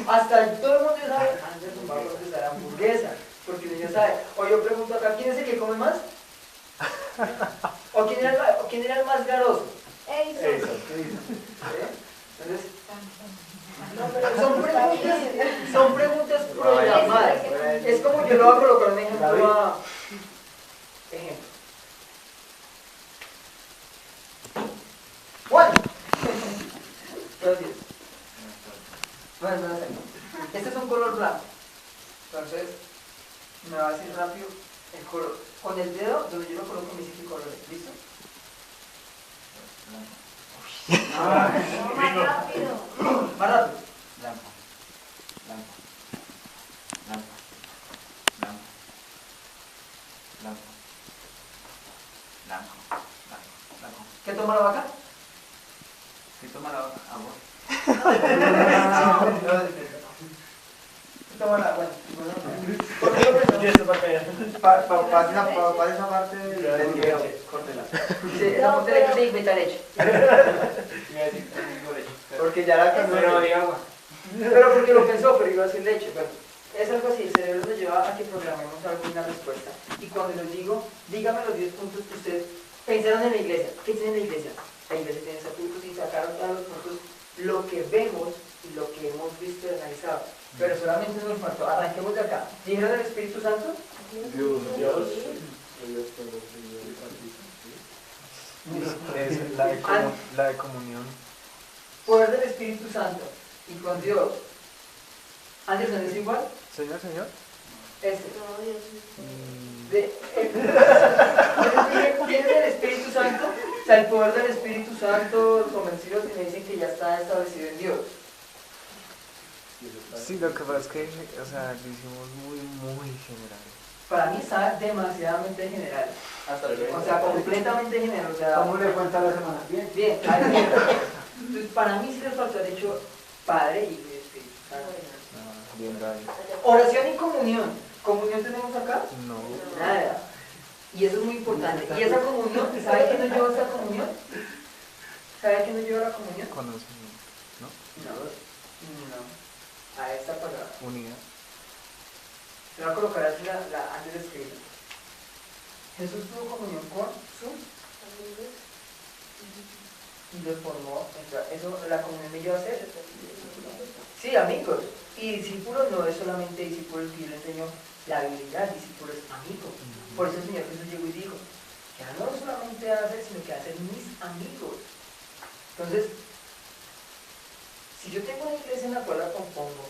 hasta todo el mundo ya sabe, Anderson va a procesar hamburguesa, porque el niño sabe. O yo pregunto acá, ¿quién es el que come más? ¿O quién era el más garoso? Eso. Entonces, No, pero son preguntas programadas. Es como yo lo voy a colocar un ejemplo. Ejemplo. Juan. Entonces, bueno, este es un color blanco. Entonces, me va a decir decir rápido el color. Con el dedo, donde yo lo coloco, me dice qué color es. ¿Listo? No, más rápido. Más rápido. Blanco. Blanco. Blanco. Blanco. Blanco. Blanco. Blanco. Blanco. ¿Qué toma la vaca? ¿Qué toma la agua? Agua. ¿Qué toma la agua? Para esa parte del video, córtela. Sí, esa parte de que se inventa leche. Porque ya la cambió. Pero de agua. Pero porque lo pensó, pero iba a decir leche. Bueno, es algo así, el cerebro nos lleva a que programemos alguna respuesta. Y cuando les digo, dígame los 10 puntos que ustedes pensaron en la iglesia. ¿Qué tiene la iglesia? La iglesia tiene estatutos y sacaron todos los puntos, lo que vemos y lo que hemos visto y analizado. Pero solamente nos faltó, arranquemos de acá. ¿Dijeron el Espíritu Santo? Dios. Es la de comunión. Poder del Espíritu Santo y con Dios. ¿Anderson es igual? Señor. Este. No, Dios. ¿Quién es el Espíritu Santo? O sea, el poder del Espíritu Santo, convencidos y me dicen que ya está establecido en Dios. Sí, lo que pasa es que, o sea, lo hicimos muy general. Para mí está demasiadamente general. O sea, completamente general. O sea, ¿Cómo le cuenta la semana? Bien. bien. Entonces, para mí sí les faltó el hecho Padre, Hijo y Espíritu Santo. Bien, David. Oración y comunión. ¿Comunión tenemos acá? No. Nada. Y eso es muy importante. ¿Y esa comunión? ¿Sabe quién nos lleva esta comunión? ¿Sabe quién nos lleva la comunión? Conocimiento, ¿no? No. A esta palabra. Unidad. Se va a colocar así antes de escribir. Jesús tuvo comunión con su y los formó. Eso, la comunión me lleva a ser. Sí, amigos. Y discípulos no es solamente discípulos que yo le enseño la habilidad, discípulos es amigo. Por eso el Señor Jesús llegó y dijo, ya no solamente a hacer, sino que a ser mis amigos. Entonces, si yo tengo una iglesia en la cual la compongo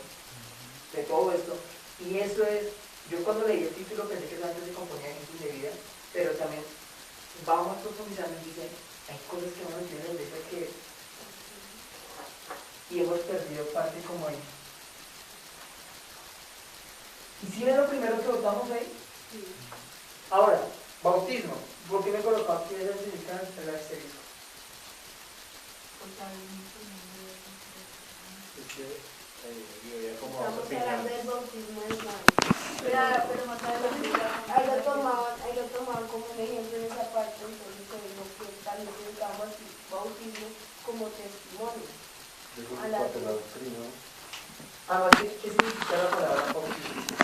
de todo esto, y eso es, yo cuando leí el título pensé que solamente se componía de ejemplos de vida, pero también vamos profundizando y dice, hay cosas que no nos tienen en la iglesia que y hemos perdido parte como ahí. ¿Y si ven lo primero que votamos ahí? Sí. Ahora, bautismo. ¿Por qué me colocó aquí el asterisco? Estamos hablando del bautismo de Juan. Pero más adelante Ahí lo tomaban como un ejemplo en esa parte, entonces se dijo que también necesitamos así bautismo como testimonio. Yo creo que parte de la doctrina. ¿Qué significa la palabra bautismo?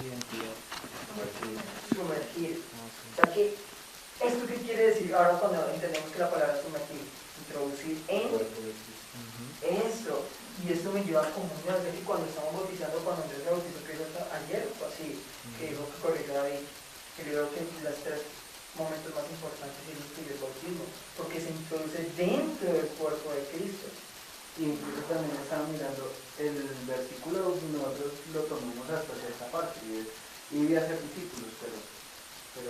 Identidad. Sumergir. No sé. O sea que, ¿esto qué quiere decir? Ahora cuando entendemos que la palabra sumergir, introducir en eso. Y esto me lleva a comunión, es decir, cuando estamos bautizando, cuando Andrés se bautizó, que hizo ayer, o así, que dijo que corrigió a David, que le digo que los 3 momentos más importantes es el bautismo, porque se introduce dentro del cuerpo de Cristo. Y incluso también estaba mirando el versículo, nosotros lo tomamos hasta esta parte, y es ir a hacer discípulos, pero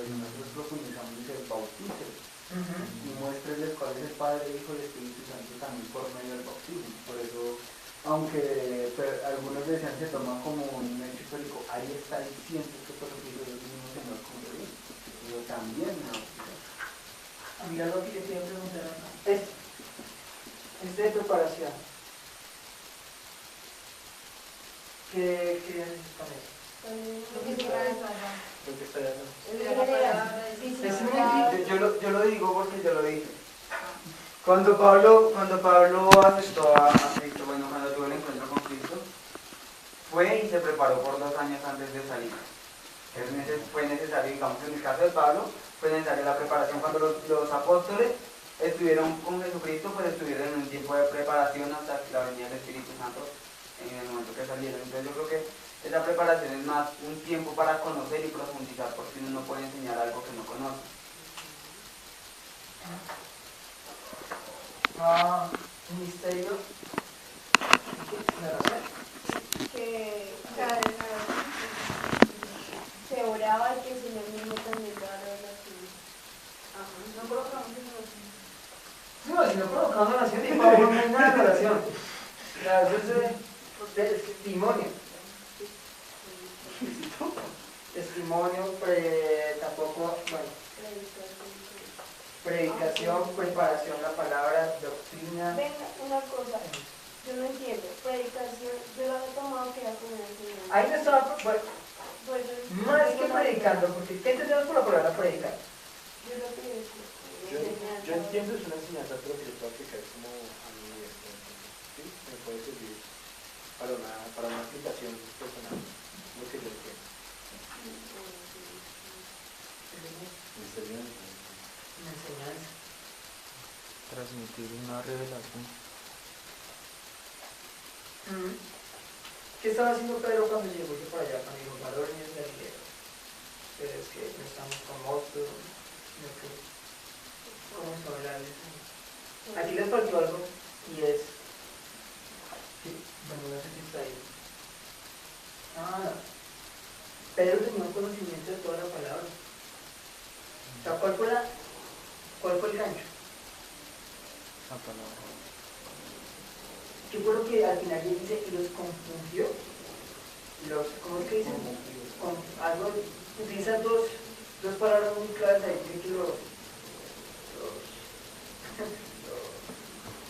nosotros profundizamos y dice bautícelos. Y muéstrenles cuál es el Padre, Hijo y Espíritu Santo también por medio del bautismo. Por eso, aunque algunos decían se toma como un hecho histórico, ahí está diciendo que por lo que yo mismo Señor cumplió. Yo también me bauticé. Amiga, lo que yo quería preguntar es de preparación. ¿Qué querías decir con eso? Creo que está ya. Es muy Yo lo digo porque yo lo dije. Cuando Pablo aceptó a Cristo, bueno, cuando tuvo el encuentro con Cristo, fue y se preparó por 2 años antes de salir. Fue necesario, digamos, en el caso de Pablo, fue necesaria la preparación. Cuando los apóstoles estuvieron con Jesucristo, pues estuvieron en un tiempo de preparación hasta la venida del Espíritu Santo en el momento que salieron. Entonces yo creo que esa preparación es más un tiempo para conocer y profundizar, porque uno no puede enseñar algo que no conoce. Misterio. Que se oraba sino provocando oración y por favor no hay nada de oración. O sea, eso es testimonio. Testimonio, tampoco, bueno, predicación, preparación, la palabra, doctrina. Venga, una cosa, yo no entiendo. Predicación, yo lo había tomado que era como una enseñanza. Ahí no estaba, bueno, Pues más que predicando, porque ¿qué entendemos por la palabra predicar? Yo lo que Yo entiendo es una enseñanza, pero que yo puedo aplicar como a mí esto. ¿Sí? Me puede servir para una aplicación personal, lo que yo entiendo. Una enseñanza. Transmitir una revelación. ¿Qué estaba haciendo Pedro cuando llegó yo por allá? Cuando dijo, varones galileos. Pero es que no estamos con otros, sino que vamos a hablarles. Aquí les faltó algo y es que, bueno, no sé si está ahí. Pedro tenía un conocimiento de toda la palabra. O sea, ¿cuál fue el gancho? La palabra. ¿Qué fue lo que al final él dice y los confundió? ¿Cómo es que dicen? Algo, utiliza dos palabras muy claras ahí, dice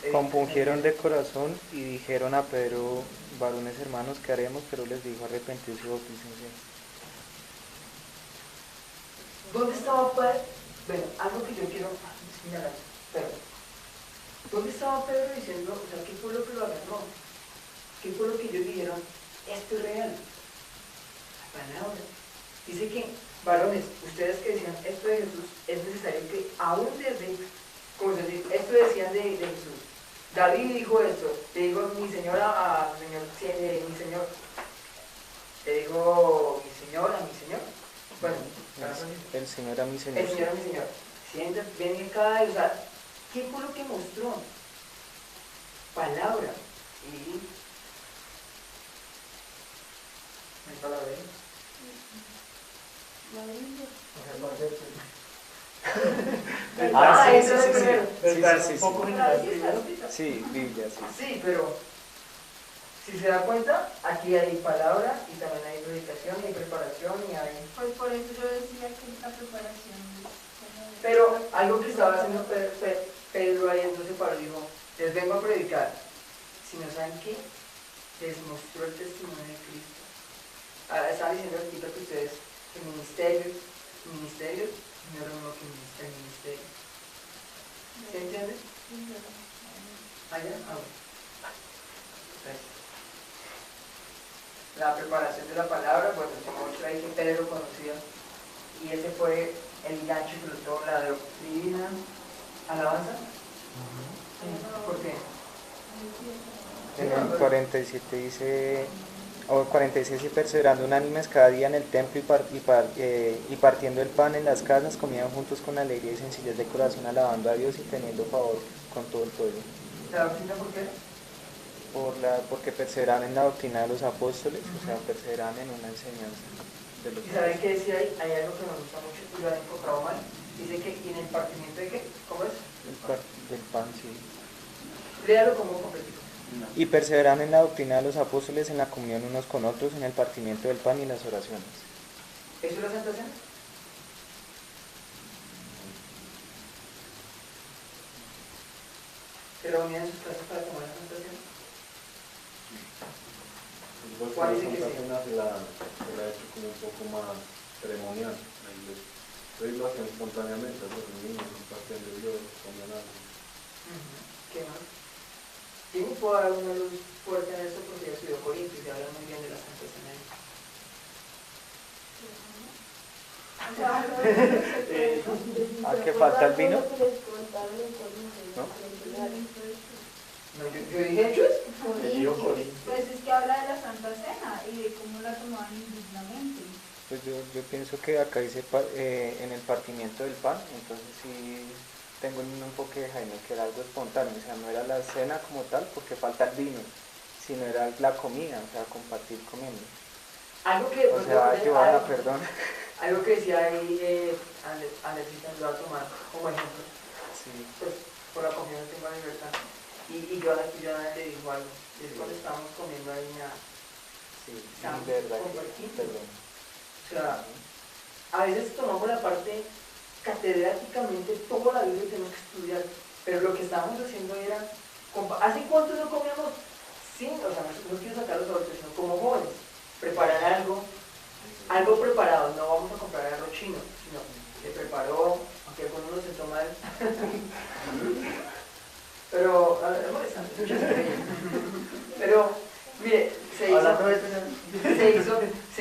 que Compungieron de corazón y dijeron a Pedro, varones hermanos, ¿qué haremos? Pero les dijo, arrepentirse y bautícense. ¿Dónde estaba Pedro? Bueno, algo que yo quiero señalar, pero ¿dónde estaba Pedro diciendo, o sea, qué fue lo que lo agarró? ¿Qué fue lo que ellos dijeron? Esto es real. La palabra. Dice que, varones, ustedes que decían esto de Jesús, es necesario que aún desde, como se dice, esto decían de Jesús. David dijo esto, le digo mi señor a mi señor, le digo mi señor a mi señor. Bueno, El Señor a mi Señor. el Señor a mi señor. Siéntate, ven acá, o sea, ¿qué fue lo que mostró? Palabra. Y no hay palabra ahí. Sí, sí, sí. ¿Verdad? Sí, sí, Un poco sí. general primero. Sí, Biblia, sí. Sí, pero si se da cuenta, aquí hay palabra y también hay predicación y hay preparación y hay... Pues por eso yo decía que la preparación es Pero algo que estaba haciendo Pedro ahí entonces para dijo, les vengo a predicar. Si no saben qué, les mostró el testimonio de Cristo. Estaba diciendo el tipo que ustedes, que ministerios no es lo mismo que el ministerio. ¿Se entiende? ¿Allá? Bueno. Entonces, la preparación de la palabra, bueno, como mucho ahí que Pedro conocía, y ese fue el gancho que lo tuvo la doctrina, alabanza. ¿Por qué? En el 47 dice, o 46, y perseverando unánimes cada día en el templo y partiendo el pan en las casas, comían juntos con alegría y sencillez de corazón, alabando a Dios y teniendo favor con todo el pueblo. ¿La doctrina por qué? Porque perseveraban en la doctrina de los apóstoles, o sea, perseveraban en una enseñanza de los ¿Y saben qué decía ahí? Hay algo que me gusta mucho y lo han enfocado mal. Dice que ¿y en el partimiento de qué? ¿Cómo es? del pan, sí. Léalo como completito. Y perseveraban en la doctrina de los apóstoles, en la comunión unos con otros, en el partimiento del pan y las oraciones. ¿Eso es la Santa Cena? ¿Se reunían en sus casas para tomar la Santa Cena? ¿Cuál dice que sí? Se la ha hecho como un poco más ceremonial la iglesia. Entonces lo hacen espontáneamente, los niños comparten de Dios, comen algo. ¿Qué más? Yo me puedo dar una luz fuerte en esto porque yo estudio Corintios y habla muy bien de la Santa Cena. ¿A qué falta el vino? ¿No? No, yo dije hechos. Pues es que habla de la Santa Cena y de cómo la tomaban indignamente. Pues yo pienso que acá dice en el partimiento del pan, entonces sí tengo el mismo enfoque de Jaime, que era algo espontáneo, o sea, no era la cena como tal, porque falta el vino, sino era la comida, o sea, compartir comiendo. Algo que... O sea, Giovanna, perdón. Algo que decía ahí, Andresita lo va a tomar como ejemplo. Sí. Pues por la confianza tengo la libertad. Y Jonathan le dijo algo, es cuando estábamos comiendo ahí Sí, estábamos verdad. compartiendo. Perdón. O sea, a veces tomamos la parte catedráticamente, toda la Biblia tenemos que estudiar, pero lo que estábamos haciendo era, ¿hace cuánto no comíamos? Sí, o sea, no quiero sacar los adultos, sino como jóvenes, preparar algo preparado, no vamos a comprar arroz chino, sino se preparó, aunque algunos lo sentó mal, pero, pero, mire, se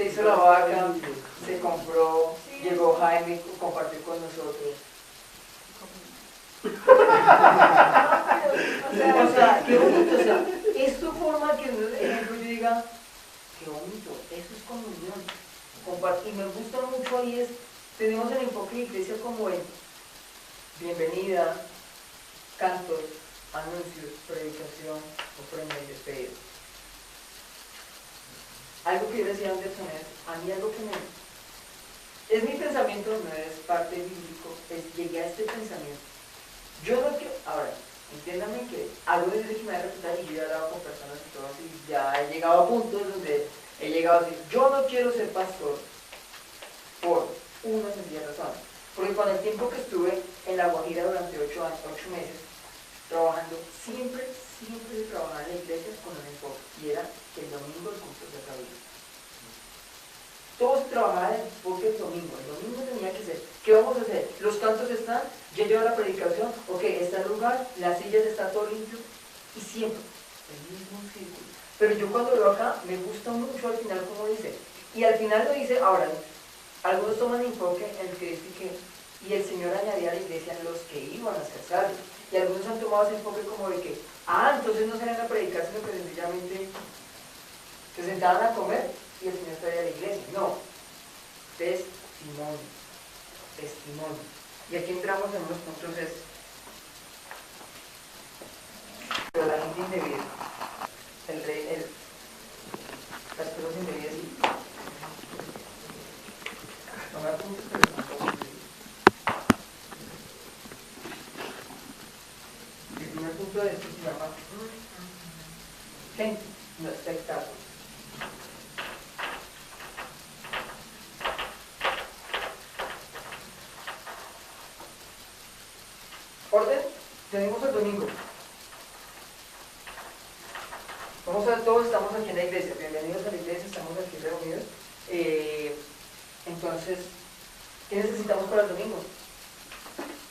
hizo la vaca, se compró, llegó Jaime, compartió con nosotros. O sea, qué bonito, o sea, esto forma que, ejemplo, yo diga, qué bonito, eso es comunión. Y me gusta mucho ahí tenemos el enfoque de iglesia como en bienvenida, cantos, anuncios, predicación, ofrenda y despedida. Algo que yo decía antes es, a mí algo que es mi pensamiento, no es parte bíblico, llegué a este pensamiento. Yo no quiero, ahora, entiéndame que algunas veces que me voy a refutar y yo he hablado con personas y todo así, ya he llegado a puntos donde he llegado a decir, yo no quiero ser pastor por una sencilla razón. Porque con el tiempo que estuve en La Guajira durante 8 meses, trabajando, siempre se trabajaba en la iglesia con un enfoque, y era que el domingo el culto se acababa. Todo se trabajaba porque el domingo tenía que ser, ¿qué vamos a hacer? Los cantos están, ya lleva la predicación, ok, está el lugar, las sillas está todo limpio, y siempre, el mismo círculo. Pero yo cuando veo acá, me gusta mucho al final como dice, y al final lo dice, ahora, algunos toman enfoque en el que dice que, y el Señor añadía a la iglesia los que iban a ser salvos, y algunos han tomado ese enfoque como de que, entonces no salían a predicar, sino que sencillamente se sentaban a comer, y el Señor traía a la iglesia. No, testimonio. Y aquí entramos en unos puntos pero la gente indebida, las cosas indebidas y no me apunto, pero tampoco el primer punto de esto se llama gente, no espectáculo. Orden, tenemos el domingo. Todos estamos aquí en la iglesia. Bienvenidos a la iglesia, estamos aquí reunidos. Entonces, ¿qué necesitamos para el domingo?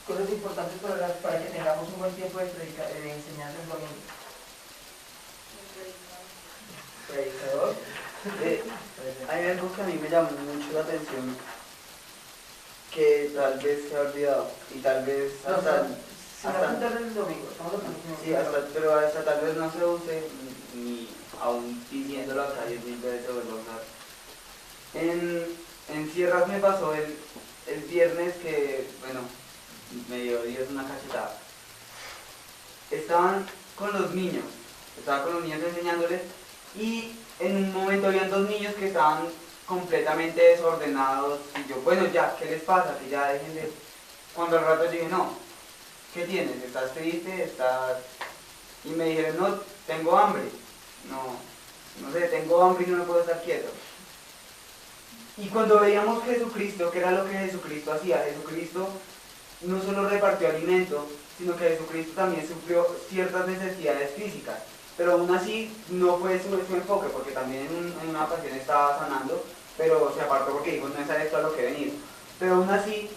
Cosas importantes para que tengamos un buen tiempo de enseñanza el domingo. Predicador. Hay algo que a mí me llamó mucho la atención, que tal vez se ha olvidado, y tal vez hasta el domingo, sí, pero hasta tal vez no se use, ni aún diciéndolo acá 10.000 veces se vuelve a usar. En Sierras me pasó el viernes que, bueno, me dio Dios una cachetada. Estaba con los niños enseñándoles, y en un momento habían 2 niños que estaban completamente desordenados, y yo, bueno, ya, ¿qué les pasa? Que ya dejen de... Cuando al rato dije, no, ¿qué tienes? ¿Estás triste? Y me dijeron, no, tengo hambre. No sé, tengo hambre y no me puedo estar quieto. Y cuando veíamos Jesucristo, que era lo que Jesucristo hacía, Jesucristo no solo repartió alimento, sino que Jesucristo también sufrió ciertas necesidades físicas. Pero aún así no fue su enfoque, porque también en una ocasión estaba sanando, pero se apartó porque dijo, no es a esto a lo que he venido. Pero aún así,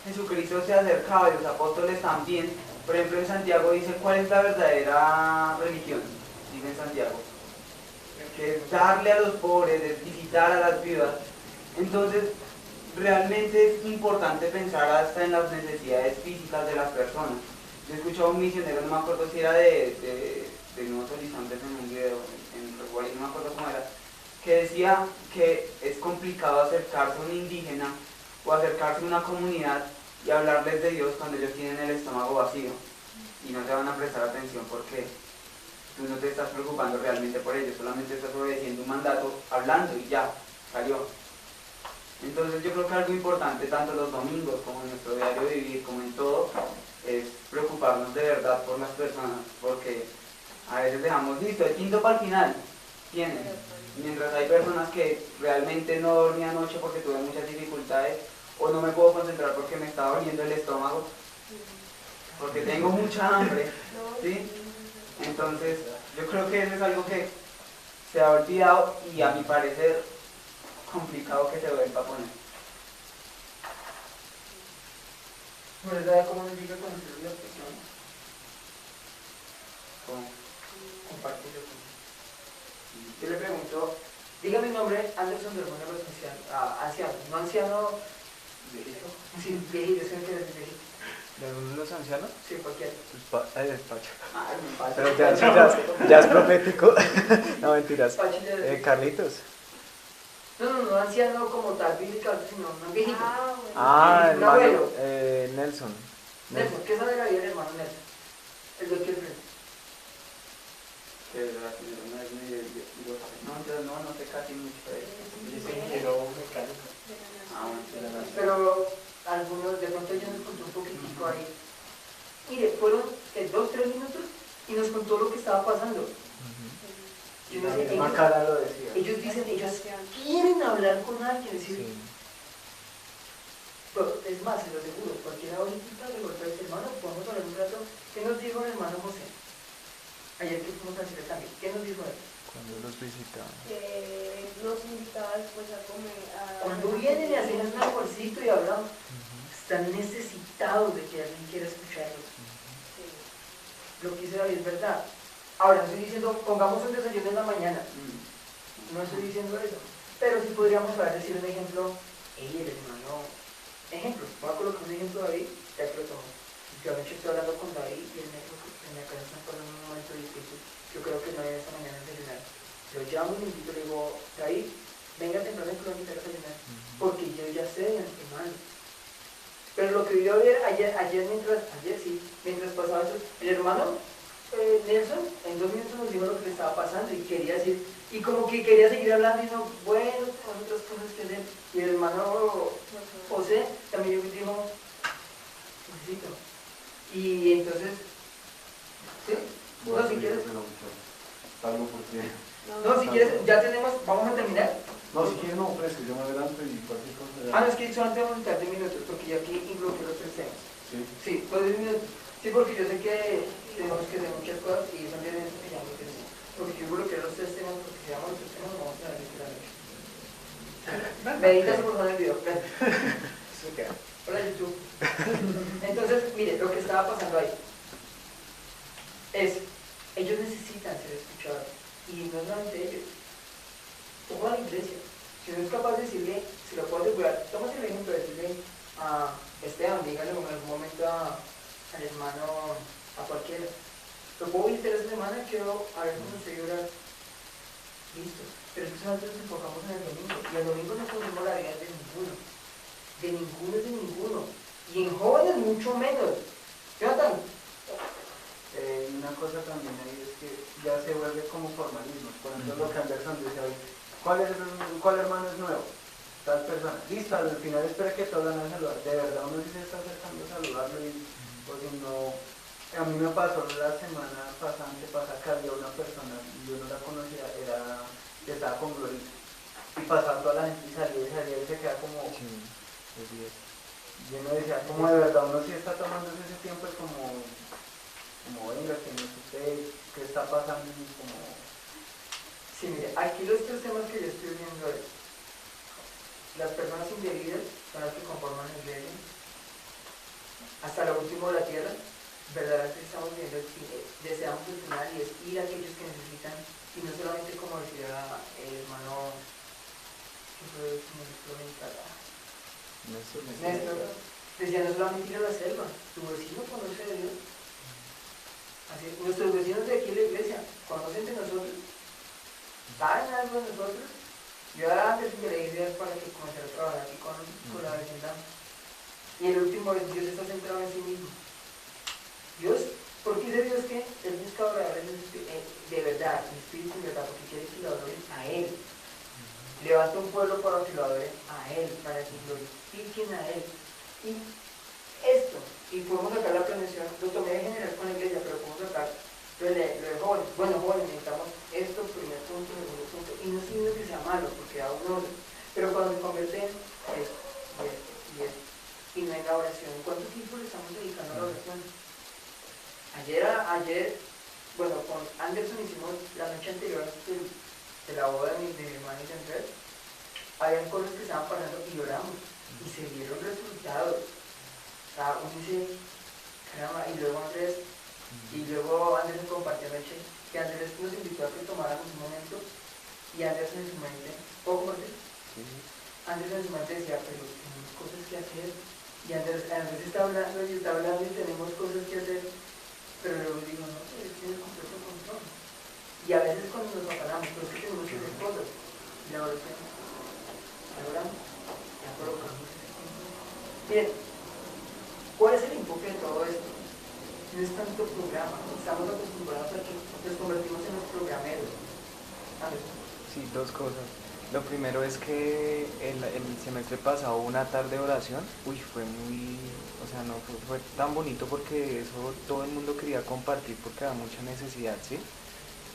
Jesucristo se acercaba, y los apóstoles también. Por ejemplo, en Santiago dice, ¿cuál es la verdadera religión? Dice en Santiago, que es darle a los pobres, es visitar a las viudas. Entonces, realmente es importante pensar hasta en las necesidades físicas de las personas. Yo escuchaba a un misionero, no me acuerdo si era de Nuevos Horizontes, en un video, en Uruguay, no me acuerdo cómo era, que decía que es complicado acercarse a un indígena o acercarse a una comunidad y hablarles de Dios cuando ellos tienen el estómago vacío y no te van a prestar atención porque tú no te estás preocupando realmente por ellos, solamente estás obedeciendo un mandato, hablando y ya, salió. Entonces yo creo que algo importante, tanto los domingos como en nuestro diario vivir, como en todo, es preocuparnos de verdad orar por las personas, porque a veces dejamos listo, el quinto para el final, tienen. Mientras hay personas que realmente no dormí anoche porque tuve muchas dificultades, o no me puedo concentrar porque me está doliendo el estómago, porque tengo mucha hambre, ¿sí? Entonces, yo creo que eso es algo que se ha olvidado y a mi parecer complicado que se vuelva a poner. ¿Verdad? ¿Cómo nos diga conocer a las personas? ¿Cómo? Compartirlo con yo le pregunto, diga mi nombre, Anderson de Hermano anciano, no anciano, viejito. Sí, viejito, eso no quiere decir viejito. ¿De los ancianos? Sí, cualquiera. Pacho. Ah, mi padre. Pero ya es profético. No, mentiras. Pacho ya es- Carlitos. No anciano como tal, bíblica, sino un viejito. Ah, bueno. Ah, Un hermano. abuelo. Nelson. Nelson, ¿qué sabe la vida del hermano Nelson? El de aquí al frente. Que la señora una vez me dijo, no, entonces no sé casi mucho de eso. Dice ingeniero mecánico. Ah, bueno, de la nación. Pero algunos, de pronto ella nos contó un poquitico ahí. Mire, fueron 2-3 minutos y nos contó lo que estaba pasando. Yo no sé, La misma cara lo decía. ellos dicen, ellos quieren hablar con alguien, decir, Sí. pero es más, se lo aseguro, cualquiera ahorita de golpe dice, hermano, podemos hablar un rato. ¿Qué nos dijo el hermano José? Ayer que fuimos a Chile también, ¿qué nos dijo él? Cuando los visitaban. Que nos invitaba después a comer. Cuando vienen y hacen un almuercito y hablamos, están necesitados de que alguien quiera escucharlos. Lo que dice David es verdad. Ahora, no estoy diciendo, pongamos un desayuno en la mañana. No estoy diciendo eso. Pero sí podríamos decir un ejemplo. El hermano. Ejemplo, voy a colocar un ejemplo de David, ya que lo tomo. Yo anoche estoy hablando con David y él me dijo que en la casa está pasando un momento difícil. Yo creo que no hay esta mañana en desayunar. Lo llamo y le invito, le digo, David, venga temprano que lo voy a invitar a desayunar. Porque yo ya sé de antemano. Pero lo que yo vi mientras pasaba eso, el hermano Nelson en 2 minutos nos dijo lo que le estaba pasando y quería decir, y como que quería seguir hablando y no, bueno, tenemos otras cosas que hacer. Y el hermano José también dijo, necesito. Y entonces, ¿sí? No, si quieres. Salgo porque... No, si quieres, ya tenemos, vamos a terminar. No, si quieres no ofrezco, yo me adelanto y cualquier cosa. ya. Ah, no, es que solamente vamos a necesitar 10 minutos porque ya aquí involucré los 3 temas. Sí. Sí, pues 10 minutos. Sí, porque yo sé que tenemos que hacer muchas cosas y son 10 minutos que ya no quiero. Porque yo involucré los 3 temas porque si damos los 3 temas vamos a dar la noche. Medita por favor el video. Hola YouTube. Entonces, mire, lo que estaba pasando ahí es, ellos necesitan ser escuchados. Y no solamente ellos, toda la iglesia. Si no es capaz de decirle, si lo puedo asegurar, tómate el ejemplo de decirle a Esteban, dígale en algún momento al hermano, a cualquiera, lo puedo visitar esta semana, quiero a ver cómo se llora. Listo. Pero es que solamente nos enfocamos en el domingo. Y el domingo no conocemos la vida de ninguno. De ninguno es de ninguno. Y en jóvenes mucho menos. Jonathan, Una cosa también ahí es que ya se vuelve como formalismo. Por ejemplo, lo que Anderson dice hoy, ¿cuál hermano es nuevo? Tal persona. Listo, al final espera que todos van a saludar. De verdad, uno sí se está acercando a saludarlo y pues no... A mí me pasó la semana pasada, que había una persona, y yo no la conocía, que estaba con Glorita. Y pasaba toda la gente y salía y se queda como... Sí, es 10. Yo me decía, como de verdad, uno sí está tomando ese tiempo y como venga, que no sé qué está pasando y como... sí, mire, aquí los 3 temas que yo estoy viendo es las personas indebidas son las que conforman la iglesia, hasta lo último de la tierra, verdaderamente estamos viendo que deseamos el final y es ir a aquellos que necesitan, y no solamente como decía el hermano que fue el señor Néstor, decía no solamente ir a la selva, tu vecino conoce a Dios. Así, nuestros vecinos de aquí en la iglesia conocen de nosotros, saben algo de nosotros. Yo antes me le dije para que comenzara a trabajar aquí con la vecindad. Y el último es Dios está centrado en sí mismo. Dios, ¿por qué dice Dios que Él busca adorar de verdad, en espíritu y verdad? Porque quiere que lo adoren a Él. Levanta un pueblo para que lo adoren a Él, para que glorifiquen a Él. Y esto y podemos sacar la planeación, lo tomé de general con la iglesia, pero podemos sacar lo de jóvenes. Bueno, jóvenes, necesitamos esto, primer punto, segundo punto, y no significa que sea malo, porque da un orden, pero cuando se convierte en esto, y no en la oración, ¿cuánto tiempo le estamos dedicando a la oración? Ayer, bueno, con Anderson hicimos la noche anterior de la boda de mi hermano y de Andrés, habían cosas que estaban pasando y oramos, y se vieron resultados. O sea, uno dice, caramba, y luego Andrés me compartió anoche que Andrés nos invitó a que tomáramos un momento, y Andrés en su mente, ¿puedo compartir? Andrés en su mente decía, pero tenemos cosas que hacer, y Andrés está hablando y tenemos cosas que hacer, pero luego digo, no, él tiene el completo control. Y a veces cuando nos afanamos, pero es que tenemos que hacer cosas, y la oración, la oramos, la colocamos en el tiempo. Bien, ¿cuál es el enfoque de todo esto? No es tanto programa, estamos acostumbrados a que nos convertimos en los programeros. Sí, dos cosas. Lo primero es que el semestre pasado hubo una tarde de oración, fue muy, o sea, no fue tan bonito porque eso todo el mundo quería compartir porque había mucha necesidad, ¿sí?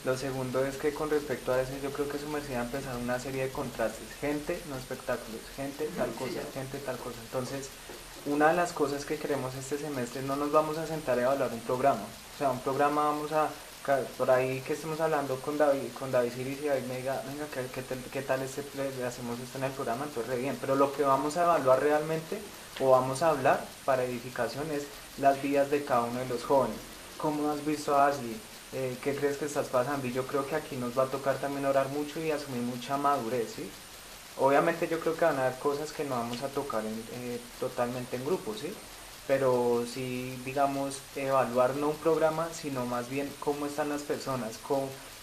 Lo segundo es que con respecto a eso yo creo que su merced va a empezar una serie de contrastes, gente, no espectáculos, gente, tal cosa, gente, tal cosa. Entonces, una de las cosas que queremos este semestre, no nos vamos a sentar a evaluar un programa, o sea, un programa vamos a, por ahí que estemos hablando con David Siris y David me diga, venga, ¿qué tal hacemos esto en el programa? Entonces, re bien, pero lo que vamos a evaluar realmente, o vamos a hablar para edificación, es las vidas de cada uno de los jóvenes. ¿Cómo has visto a Ashley? ¿Qué crees que estás pasando? Y yo creo que aquí nos va a tocar también orar mucho y asumir mucha madurez, ¿sí? Obviamente yo creo que van a haber cosas que no vamos a tocar totalmente en grupo, ¿sí? Pero sí, digamos, evaluar no un programa, sino más bien cómo están las personas,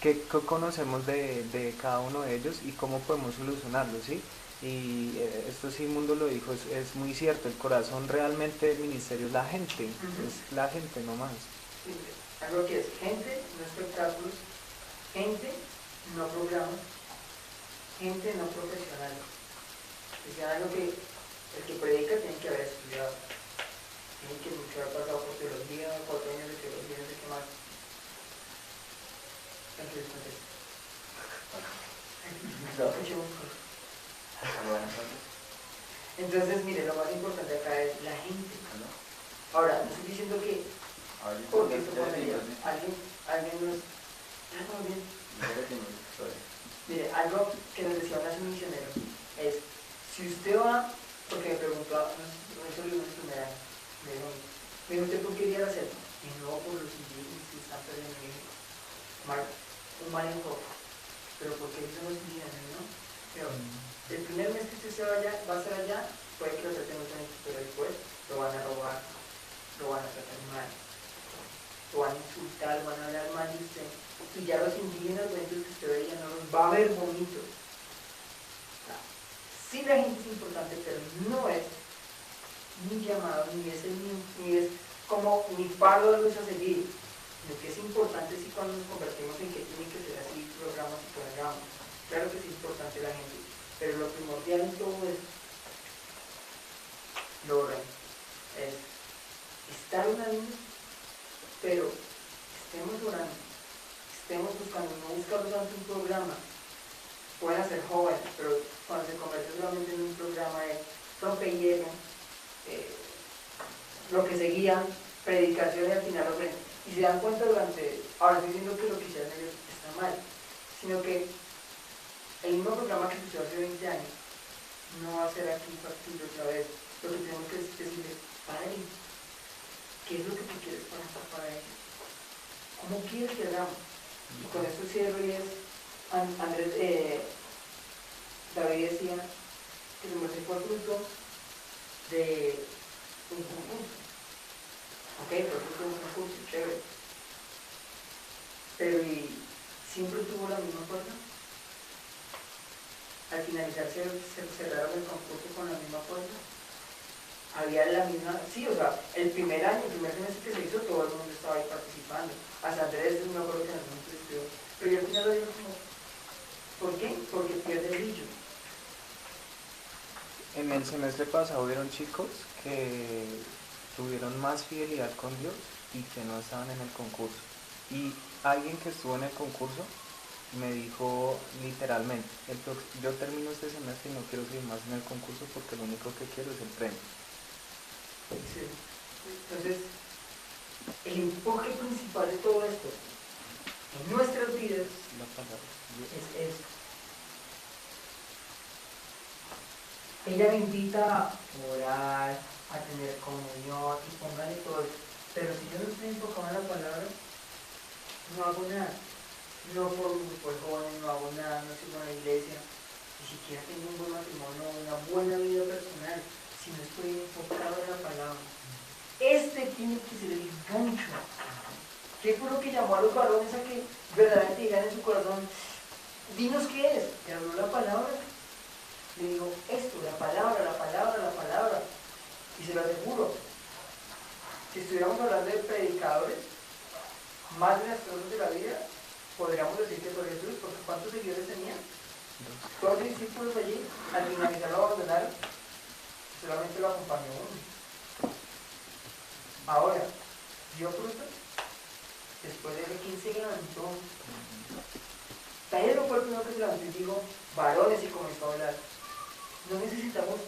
qué conocemos de cada uno de ellos y cómo podemos solucionarlo, ¿sí? Y esto sí, Mundo lo dijo, es muy cierto, el corazón realmente del ministerio es la gente, es la gente nomás. Algo que es gente, no espectáculos, gente, no programas, gente no profesional. Es algo que el que predica tiene que haber estudiado, tiene que haber pasado por teología, 4 años de teología, no sé qué más. Entonces, entonces, mire, lo más importante acá es la gente. Ahora, no estoy diciendo que porque esto pasaría, alguien nos... ¿Todo bien? Mire, algo que nos decía un misionero es, si usted va, porque me preguntó, no hizo el primer año, me dijo, ¿usted por qué iría a hacerlo? Y no por los indígenas que están perdiendo un mal enfoque. Pero ¿por qué son los indígenas, no? Pero el primer mes que usted va a estar allá, puede que lo traten muy bonito, pero después lo van a robar, lo van a tratar mal, lo van a insultar, van a hablar mal de usted. Y ya los indígenas bonitos que usted veía no los va a ver bonitos. Sí, la gente es importante, pero no es mi llamado, ni es como mi palo de luz a seguir. Lo que es importante sí cuando nos convertimos en que tiene que ser así programas y programas. Claro que es importante la gente, pero lo primordial en todo esto, es estar orando, pero estemos orando, estemos buscando, no buscamos tanto un programa. Pueden ser jóvenes, pero cuando se convierte solamente en un programa de rompe hielo, lo que seguía, predicación y al final lo ven. Y se dan cuenta ahora estoy diciendo que lo que hicieron ellos está mal, sino que el mismo programa que se hizo hace 20 años no va a ser aquí factible otra vez. Lo que tenemos que decirle, Padre, ¿qué es lo que tú quieres para ellos? ¿Cómo quieres que hagamos? Y con esto cierro y es, David decía que se muestre por fruto de un concurso. Ok, por fruto de un concurso, chévere. Pero ¿y siempre tuvo la misma fuerza? Al finalizar se cerraron el concurso con la misma fuerza. Había la misma, sí, o sea, el primer semestre que se hizo, todo el mundo estaba ahí participando. Hasta Andrés, no me acuerdo que en algún momento estudió. Pero yo al final lo digo como, ¿por qué? Porque pierde el brillo. En el semestre pasado hubieron chicos que tuvieron más fidelidad con Dios y que no estaban en el concurso. Y alguien que estuvo en el concurso me dijo literalmente, yo termino este semestre y no quiero seguir más en el concurso porque lo único que quiero es el premio. Sí. Entonces, el enfoque principal de todo esto en nuestras vidas La palabra. es esto. Ella me invita a orar, a tener comunión y póngale todo eso. Pero si yo no estoy enfocado en la palabra, no hago nada. No formo un grupo de jóvenes, no hago nada, no sigo en la iglesia, ni siquiera tengo un buen matrimonio, una buena vida personal, si no estoy enfocado en la palabra. Este tiene que ser el gancho. ¿Qué fue lo que llamó a los varones a que verdaderamente digan en su corazón, dinos qué es? Y habló la palabra. Le digo, esto, la palabra, la palabra, la palabra. Y se lo aseguro, si estuviéramos hablando de predicadores, más de las cosas de la vida, podríamos decir que fue Jesús, porque ¿cuántos seguidores tenían? Todos los discípulos allí, al finalizar lo abandonaron, solamente lo acompañó uno. Ahora, ¿dio fruto? Después de quién se levantó. Pedro fue el primero que se levantó y dijo, varones, y comenzó a hablar. No necesitamos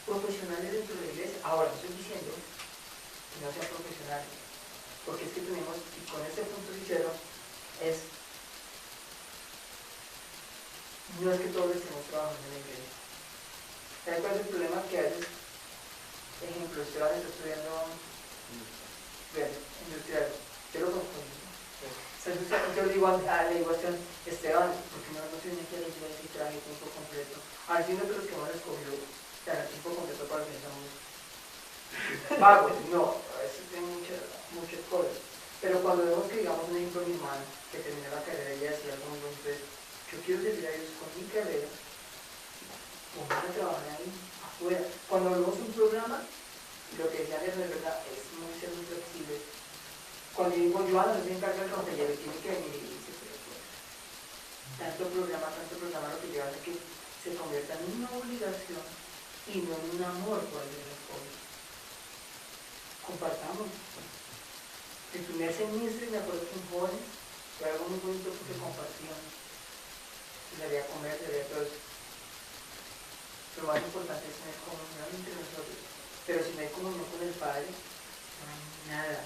profesionales dentro de la iglesia. Ahora, no estoy diciendo que no sean profesionales, porque es que tenemos, y con este punto sincero, no es que todos estemos trabajando en la iglesia. ¿Sabes cuál es el problema? Que a veces, ejemplo, Esteban está estudiando industrial, yo lo confundo. Yo le digo a Esteban, porque no se viene aquí a la iglesia y traje tiempo completo. Al fin de que los que van a escogido, traje tiempo completo para que estamos vagos. No, a veces tienen muchas cosas. Pero cuando vemos que, digamos, un ejemplo de mi hermano que terminó la carrera y hacía algo muy bueno, entonces, yo quiero servir a Dios con mi carrera, vamos a trabajar ahí afuera. Cuando vemos un programa, lo que decían es verdad, es ser muy flexible. Cuando yo digo, Joana, no se encarga el consejero, tiene que venir y dice, pero pues, tanto programa, lo que lleva a que se convierta en una obligación y no en un amor por hacer las cosas. Compartamos. El primer semestre, me acuerdo que en jóvenes, fue algo muy bonito porque compartíamos. Se había comer, se había todo eso. Lo más importante es tener comunión entre nosotros. Pero si no hay comunión con el Padre, no hay nada.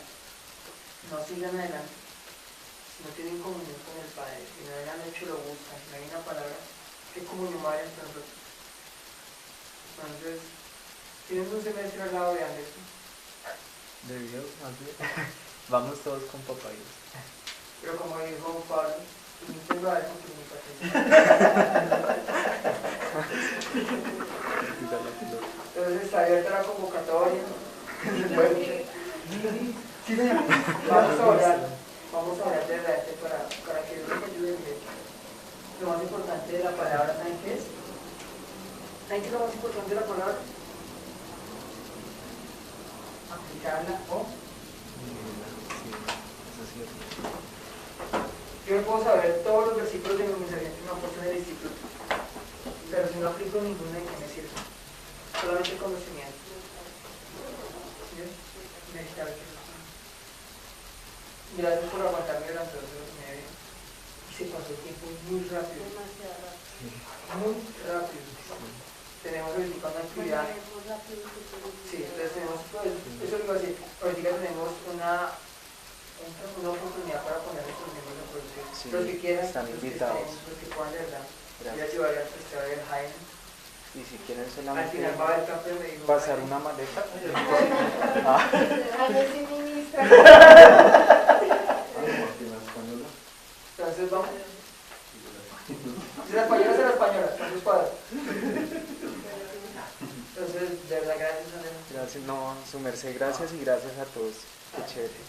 No sigan adelante. Si no tienen comunión con el Padre, si no hayan hecho lo buscan, si no hay una palabra, ¿qué comunión va a haber entre nosotros? Entonces, tienen un semestre al lado de Anderson. De Dios, más bien. Vamos todos con papá Dios. Pero como dijo Pablo, ni tengo a eso que mi Entonces está abierta la convocatoria. Sí, señor. Vamos a orar de verdad para que Dios nos ayude bien. Lo más importante de la palabra, ¿saben qué es? ¿Saben qué es lo más importante de la palabra? Aplicarla o yo me puedo saber todos los versículos de mi mensaje que me aportan el discípulo, pero si no aplico ninguno, ¿de qué me sirve? Solamente conocimiento. Gracias por aguantarme durante 2 horas y media. Y se pasó el tiempo muy rápido. Muy rápido. Tenemos ahorita una actividad. Sí, entonces tenemos, pues, eso lo iba a decir. Ahorita tenemos una oportunidad para poner nuestros miembros a producir. Sí, los que quieran, están invitados. Los que puedan, de verdad. Ya llevaría al festival del Jaime. Y si quieren Al solamente final va a haber campeón, me dijo. pasar una maleta. Entonces vamos. Si la española es la española, son sus padres. Entonces, de verdad, gracias, Andrés. Gracias, no, su merced, gracias y gracias a todos. Qué chévere.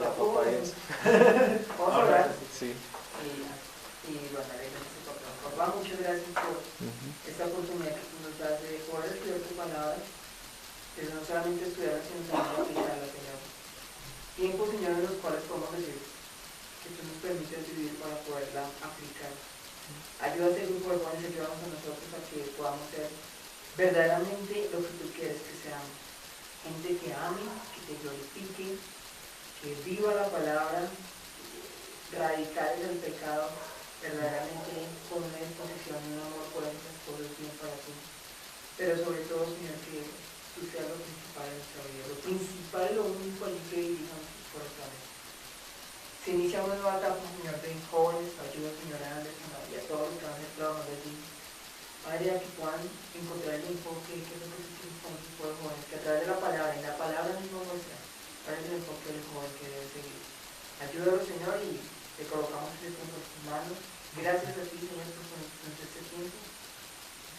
Ya, papá Dios. Vamos a hablar. Sí. Y lo andaré en este papá. Papá, muchas gracias por esta oportunidad que tú nos das de poder estudiar tu palabra, pero no solamente estudiarla, sino también aplicarla, Señor. Tiempos, Señor, en los cuales podemos decir que tú nos permites vivir para poderla aplicar. Ayuda a este grupo de jóvenes, ayúdanos a nosotros a que podamos ser verdaderamente lo que tú quieres que seamos. gente que ame, que te glorifique, que viva la palabra, radical en el pecado, verdaderamente con una disposición y un amor por esas cosas bien para ti. Pero sobre todo, Señor, que tú seas lo principal en nuestra vida, lo principal, lo único allí que dirija nuestros corazones. Se inicia una nueva etapa, Señor, de jóvenes, ayuda, Señor, a Andrés, a María, a todos los que van a ser clavados de ti. Madre, a que puedan encontrar el enfoque, que es lo que tú tienes con tus pueblos jóvenes, que a través de la palabra, en la palabra misma muestra, cuál es el enfoque del joven que debe seguir. Ayúdalo, Señor, y te colocamos este tiempo en tus manos. Gracias a ti, Señor, por conocerte este tiempo.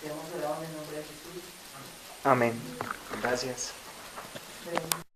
Te hemos orado en el nombre de Jesús. Amén. Amén. Gracias. Amén.